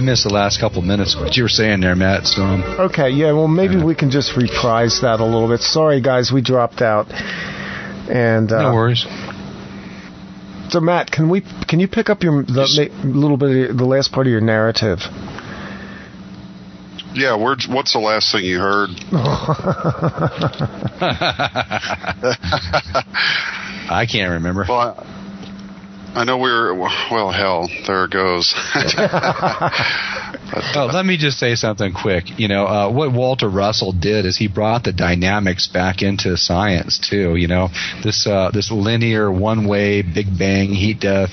Missed the last couple minutes what you were saying there, Matt. So
okay, yeah, well, maybe we can just reprise that a little bit. Sorry, guys, we dropped out. And
no worries.
So, Matt, can you pick up little bit of the last part of your narrative?
Yeah, what's the last thing you heard?
I can't remember.
Well, I know hell, there it goes.
Well, let me just say something quick. What Walter Russell did is he brought the dynamics back into science too. This linear, one-way, Big Bang, heat death,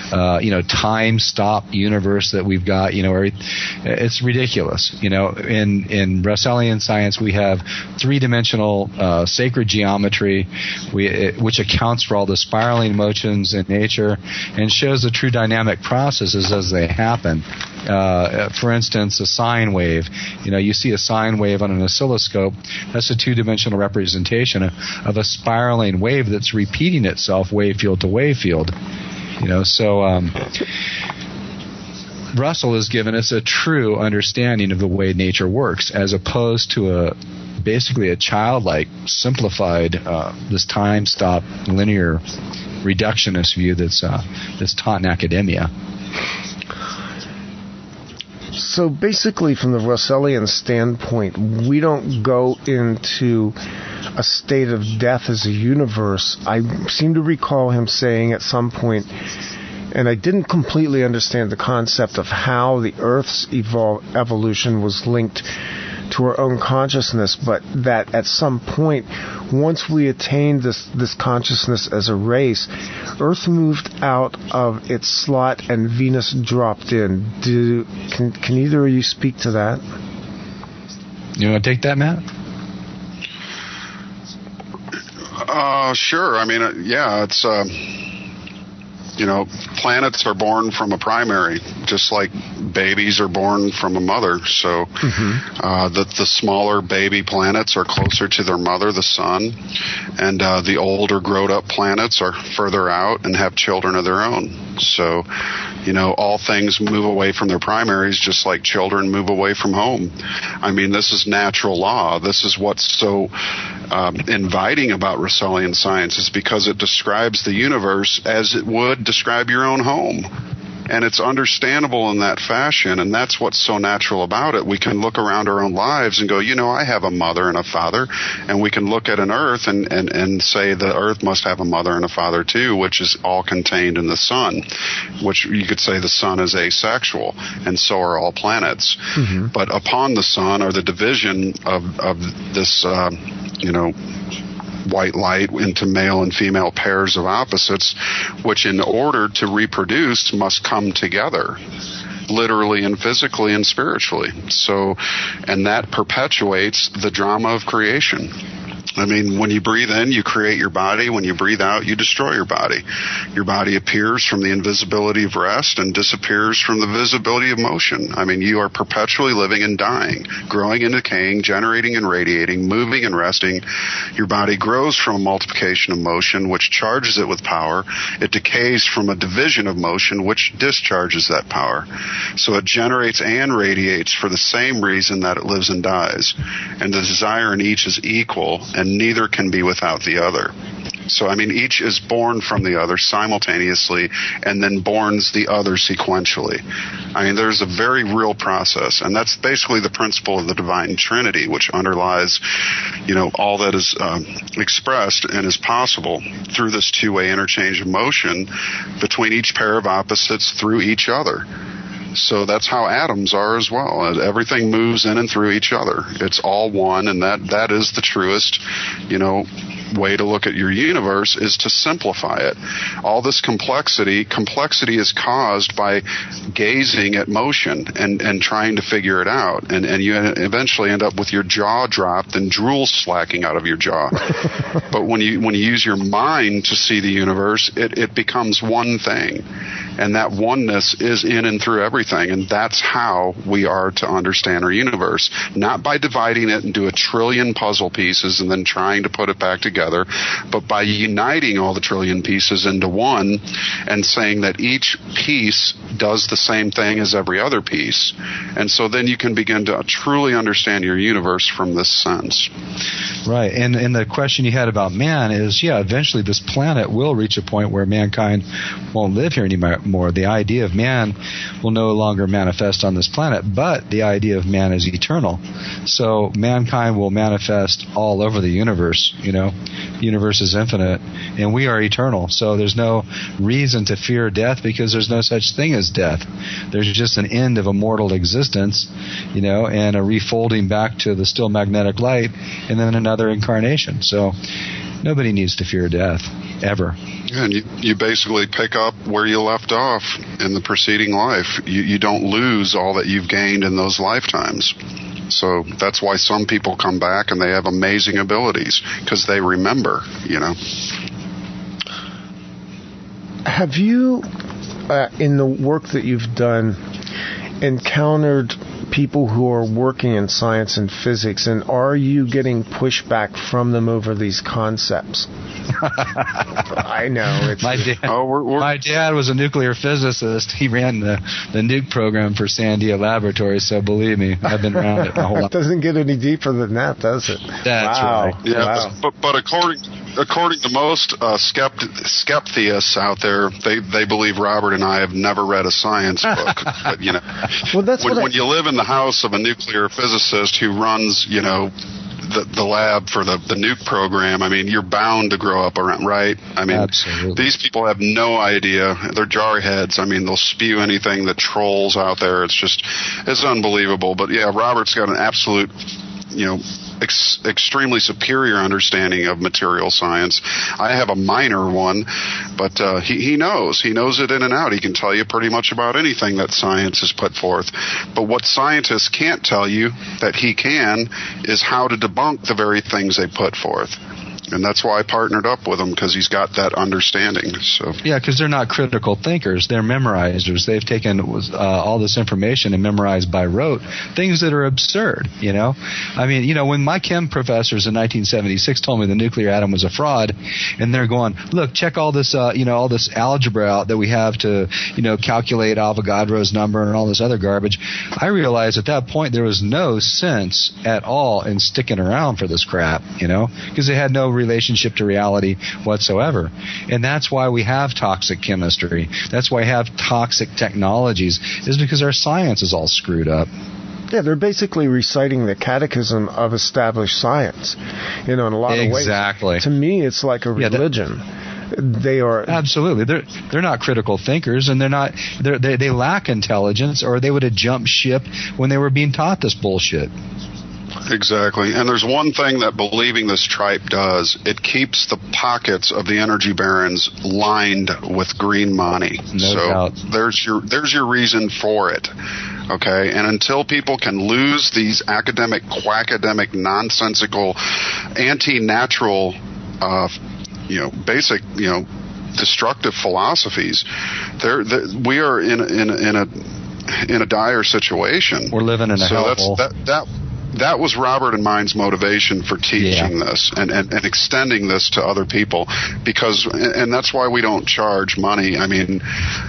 time stop universe that we've got. It's ridiculous. In Russellian science, we have three-dimensional sacred geometry, which accounts for all the spiraling motions in nature and shows the true dynamic processes as they happen. For instance, a sine wave. You see a sine wave on an oscilloscope. That's a two-dimensional representation of a spiraling wave that's repeating itself wave field to wave field. So Russell has given us a true understanding of the way nature works, as opposed to basically a childlike, simplified, this time-stop, linear, reductionist view that's taught in academia.
So basically, from the Russellian standpoint, we don't go into a state of death as a universe. I seem to recall him saying at some point, and I didn't completely understand the concept of how the Earth's evolution was linked to our own consciousness, but that at some point, once we attained this consciousness as a race, Earth moved out of its slot and Venus dropped in. Can either of you speak to that?
You want to take that, Matt?
Sure. I mean, it's planets are born from a primary, just like babies are born from a mother. So the smaller baby planets are closer to their mother, the sun, and the older grown-up planets are further out and have children of their own. So, all things move away from their primaries just like children move away from home. I mean, this is natural law. This is what's so inviting about Russellian science, is because it describes the universe as it would describe your own home. And it's understandable in that fashion, and that's what's so natural about it. We can look around our own lives and go, I have a mother and a father, and we can look at an Earth and say the Earth must have a mother and a father too, which is all contained in the sun, which you could say the sun is asexual, and so are all planets. But upon the sun are the division of this, white light into male and female pairs of opposites, which in order to reproduce must come together, literally and physically and spiritually. So, and that perpetuates the drama of creation. I mean, when you breathe in, you create your body. When you breathe out, you destroy your body. Your body appears from the invisibility of rest and disappears from the visibility of motion. I mean, you are perpetually living and dying, growing and decaying, generating and radiating, moving and resting. Your body grows from a multiplication of motion, which charges it with power. It decays from a division of motion, which discharges that power. So it generates and radiates for the same reason that it lives and dies. And the desire in each is equal, and neither can be without the other. So, I mean, each is born from the other simultaneously and then borns the other sequentially. I mean, there's a very real process, and that's basically the principle of the divine Trinity, which underlies, all that is expressed and is possible through this two-way interchange of motion between each pair of opposites through each other. So that's how atoms are as well. Everything moves in and through each other. It's all one, and that is the truest, way to look at your universe, is to simplify it. All this complexity is caused by gazing at motion and trying to figure it out. And you eventually end up with your jaw dropped and drool slacking out of your jaw. But when you use your mind to see the universe, it becomes one thing. And that oneness is in and through everything. And that's how we are to understand our universe. Not by dividing it into a trillion puzzle pieces and then trying to put it back together, but by uniting all the trillion pieces into one and saying that each piece does the same thing as every other piece. And so then you can begin to truly understand your universe from this sense.
Right. And the question you had about man is, eventually this planet will reach a point where mankind won't live here anymore. The idea of man will no longer manifest on this planet, but the idea of man is eternal. So mankind will manifest all over the universe. The universe is infinite, and we are eternal. So there's no reason to fear death, because there's no such thing as death. There's just an end of a mortal existence, and a refolding back to the still magnetic light, and then another incarnation. So nobody needs to fear death, ever.
Yeah, and you basically pick up where you left off in the preceding life. You don't lose all that you've gained in those lifetimes. So that's why some people come back and they have amazing abilities, because they remember,
Have you, in the work that you've done, encountered people who are working in science and physics, and are you getting pushback from them over these concepts? I know.
My dad was a nuclear physicist. He ran the nuke program for Sandia Laboratories, so believe me, I've been around it my whole life.
It doesn't get any deeper than that, does it?
That's right.
Yeah, wow. But according to most skeptics out there, they believe Robert and I have never read a science book. But
well, that's
when you live in the house of a nuclear physicist who runs, the lab for the nuke program, I mean, you're bound to grow up around, right? I mean,
absolutely.
These people have no idea. They're jarheads. I mean, they'll spew anything that trolls out there. It's unbelievable. But yeah, Robert's got an absolute, extremely superior understanding of material science. I have a minor one, but he knows it in and out. He can tell you pretty much about anything that science has put forth. But what scientists can't tell you that he can is how to debunk the very things they put forth. And that's why I partnered up with him, because he's got that understanding. So
yeah, because they're not critical thinkers; they're memorizers. They've taken all this information and memorized by rote things that are absurd. I mean, when my chem professors in 1976 told me the nuclear atom was a fraud, and they're going, "Look, check all this, all this algebra out that we have to, calculate Avogadro's number and all this other garbage," I realized at that point there was no sense at all in sticking around for this crap. Because they had no relationship to reality whatsoever. And that's why we have toxic chemistry. That's why we have toxic technologies, is because our science is all screwed up.
Yeah, they're basically reciting the catechism of established science, in a lot of ways.
Exactly.
To me, it's like a religion. They are
absolutely. They're not critical thinkers, and they lack intelligence, or they would have jumped ship when they were being taught this bullshit.
Exactly. And there's one thing that believing this tripe does. It keeps the pockets of the energy barons lined with green money.
No doubt.
There's your reason for it. Okay? And until people can lose these academic, quackademic, nonsensical, anti-natural, basic, destructive philosophies, we are in a dire situation.
We're living in a hellhole.
That was Robert and mine's motivation for teaching this and extending this to other people, and that's why we don't charge money. I mean,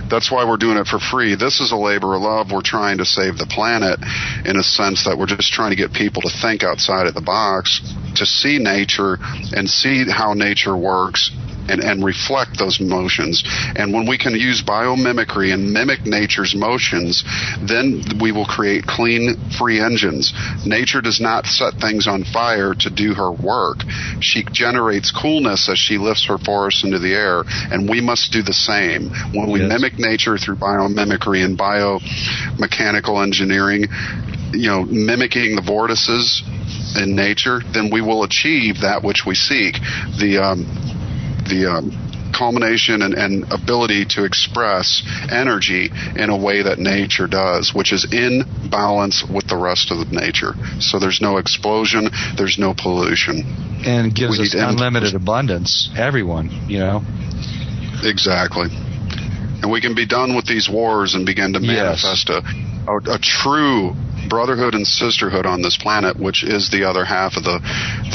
that's why we're doing it for free. This is a labor of love. We're trying to save the planet in a sense that we're just trying to get people to think outside of the box, to see nature and see how nature works, and reflect those motions. And when we can use biomimicry and mimic nature's motions, then we will create clean, free engines. Nature does not set things on fire to do her work. She generates coolness as she lifts her forests into the air, and we must do the same. When we mimic nature through biomimicry and biomechanical engineering, mimicking the vortices in nature, then we will achieve that which we seek. The culmination and ability to express energy in a way that nature does, which is in balance with the rest of the nature. So there's no explosion, there's no pollution.
And gives us unlimited abundance, everyone,
Exactly. And we can be done with these wars and begin to manifest a true brotherhood and sisterhood on this planet, which is the other half of the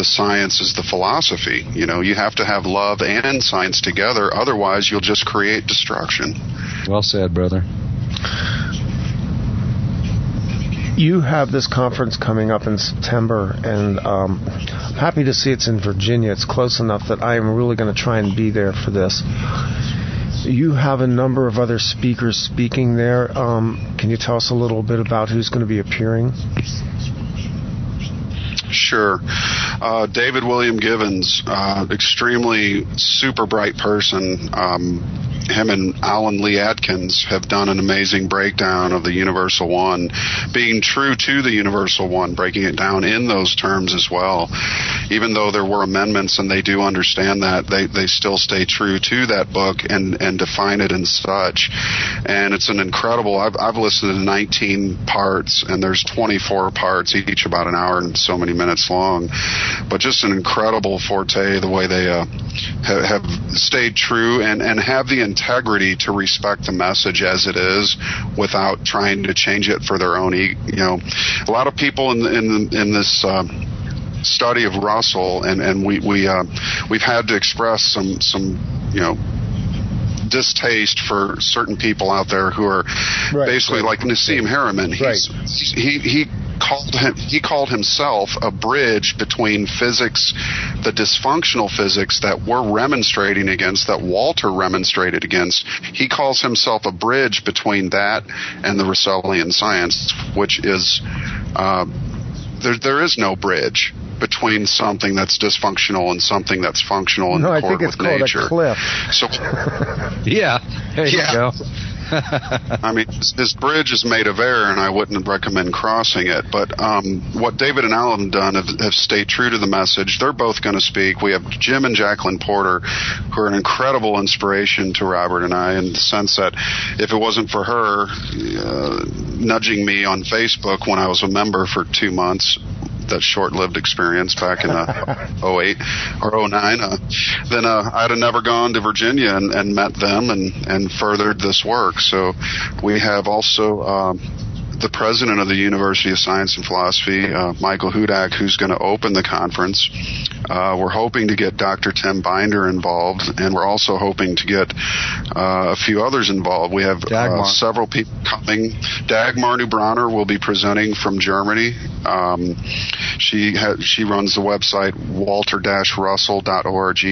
science, is the philosophy. You have to have love and science together, otherwise you'll just create destruction.
Well said, brother.
You have this conference coming up in September, and I'm happy to see it's in Virginia. It's close enough that I am really going to try and be there for this. You have a number of other speakers speaking there. Can you tell us a little bit about who's going to be appearing?
Sure. David William Givens, extremely super bright person. Him and Alan Lee Atkins have done an amazing breakdown of the Universal One, being true to the Universal One, breaking it down in those terms as well. Even though there were amendments and they do understand that, they still stay true to that book and define it in such. And it's an incredible, I've listened to 19 parts, and there's 24 parts, each about an hour and so many minutes long. But just an incredible forte, the way they have stayed true and have the integrity to respect the message as it is without trying to change it for their own ego. A lot of people in this study of Russell, and we've had to express some distaste for certain people out there who are basically like Nassim Haramein. He called himself a bridge between physics, the dysfunctional physics that we're remonstrating against, that Walter remonstrated against. He calls himself a bridge between that and the Russellian science, which is there is no bridge between something that's dysfunctional and something that's functional in accord with nature.
No, I think it's called a cliff.
So,
there you go.
I mean, this bridge is made of air, and I wouldn't recommend crossing it. But what David and Alan have done have stayed true to the message. They're both going to speak. We have Jim and Jacqueline Porter, who are an incredible inspiration to Robert and I, in the sense that if it wasn't for her nudging me on Facebook when I was a member for 2 months, that short-lived experience back in 08 or 09, then I'd have never gone to Virginia and met them and furthered this work. So we have also the president of the University of Science and Philosophy, Michael Hudak, who's going to open the conference. We're hoping to get Dr. Tim Binder involved, and we're also hoping to get a few others involved. We have several people coming. Dagmar Nubranner will be presenting from Germany. She runs the website walter-russell.org,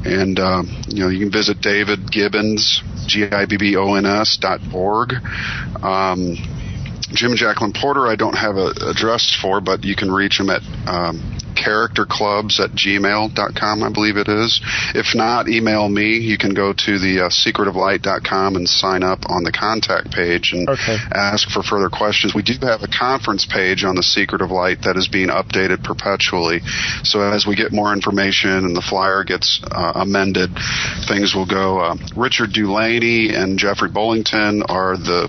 and you can visit David Gibbons, GIBBONS.org. Jim and Jacqueline Porter, I don't have an address for, but you can reach them at characterclubs@gmail.com, I believe it is. If not, email me. You can go to the secretoflight.com and sign up on the contact page and ask for further questions. We do have a conference page on the Secret of Light that is being updated perpetually. So as we get more information and the flyer gets amended, things will go. Richard Dulaney and Jeffrey Bullington are the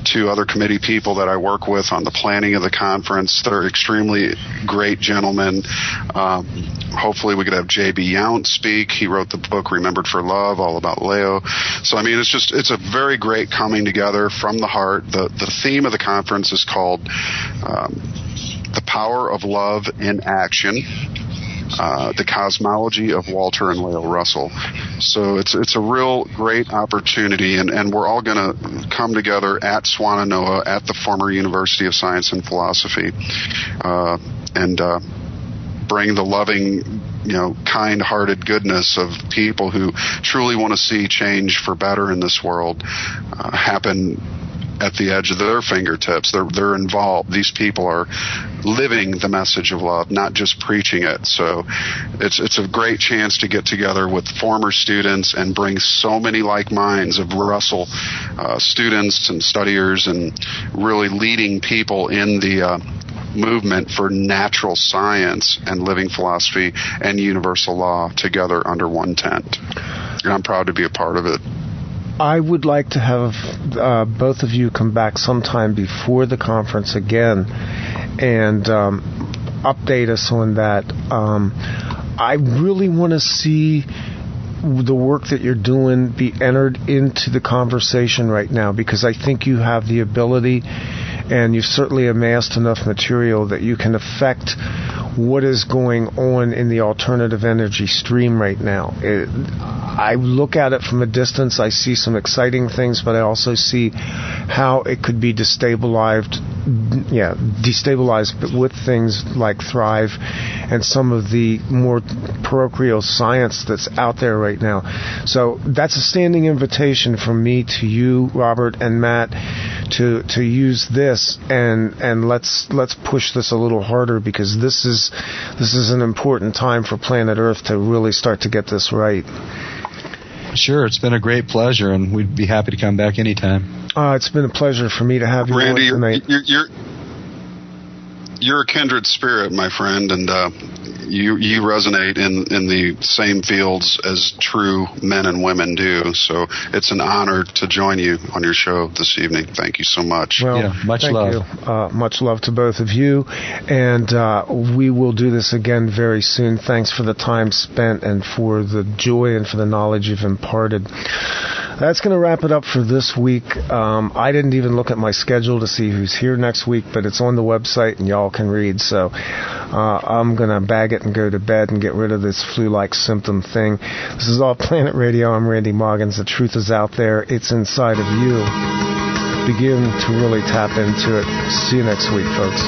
two other committee people that I work with on the planning of the conference. They're extremely great gentlemen. Hopefully we could have J.B. Yount speak. He wrote the book Remembered for Love, all about Leo. So, I mean, it's a very great coming together from the heart. The theme of the conference is called The Power of Love in Action. The Cosmology of Walter and Lao Russell. So it's a real great opportunity, and we're all going to come together at Swannanoa at the former University of Science and Philosophy, and bring the loving, kind-hearted goodness of people who truly want to see change for better in this world happen at the edge of their fingertips. They're involved. These people are living the message of love, not just preaching it. So it's a great chance to get together with former students and bring so many like minds of Russell students and studiers and really leading people in the movement for natural science and living philosophy and universal law together under one tent. And I'm proud to be a part of it.
I would like to have both of you come back sometime before the conference again and update us on that. I really want to see the work that you're doing be entered into the conversation right now, because I think you have the ability, and you've certainly amassed enough material that you can affect what is going on in the alternative energy stream right now. I look at it from a distance. I see some exciting things, but I also see how it could be destabilized with things like Thrive and some of the more parochial science that's out there right now. So that's a standing invitation from me to you, Robert and Matt, to use this and let's push this a little harder, because this is an important time for planet Earth to really start to get this right.
Sure, it's been a great pleasure, and we'd be happy to come back anytime.
It's been a pleasure for me to have you
Randy,
on tonight.
you're a kindred spirit, my friend, and you resonate in the same fields as true men and women do. So it's an honor to join you on your show this evening. Thank you so much.
Well,
much love.
You. Much love to both of you, and we will do this again very soon. Thanks for the time spent and for the joy and for the knowledge you've imparted. That's going to wrap it up for this week. I didn't even look at my schedule to see who's here next week, but it's on the website and y'all can read. So I'm going to bag it and go to bed and get rid of this flu-like symptom thing. This is All Planet Radio. I'm Randy Moggins. The truth is out there. It's inside of you. Begin to really tap into it. See you next week, folks.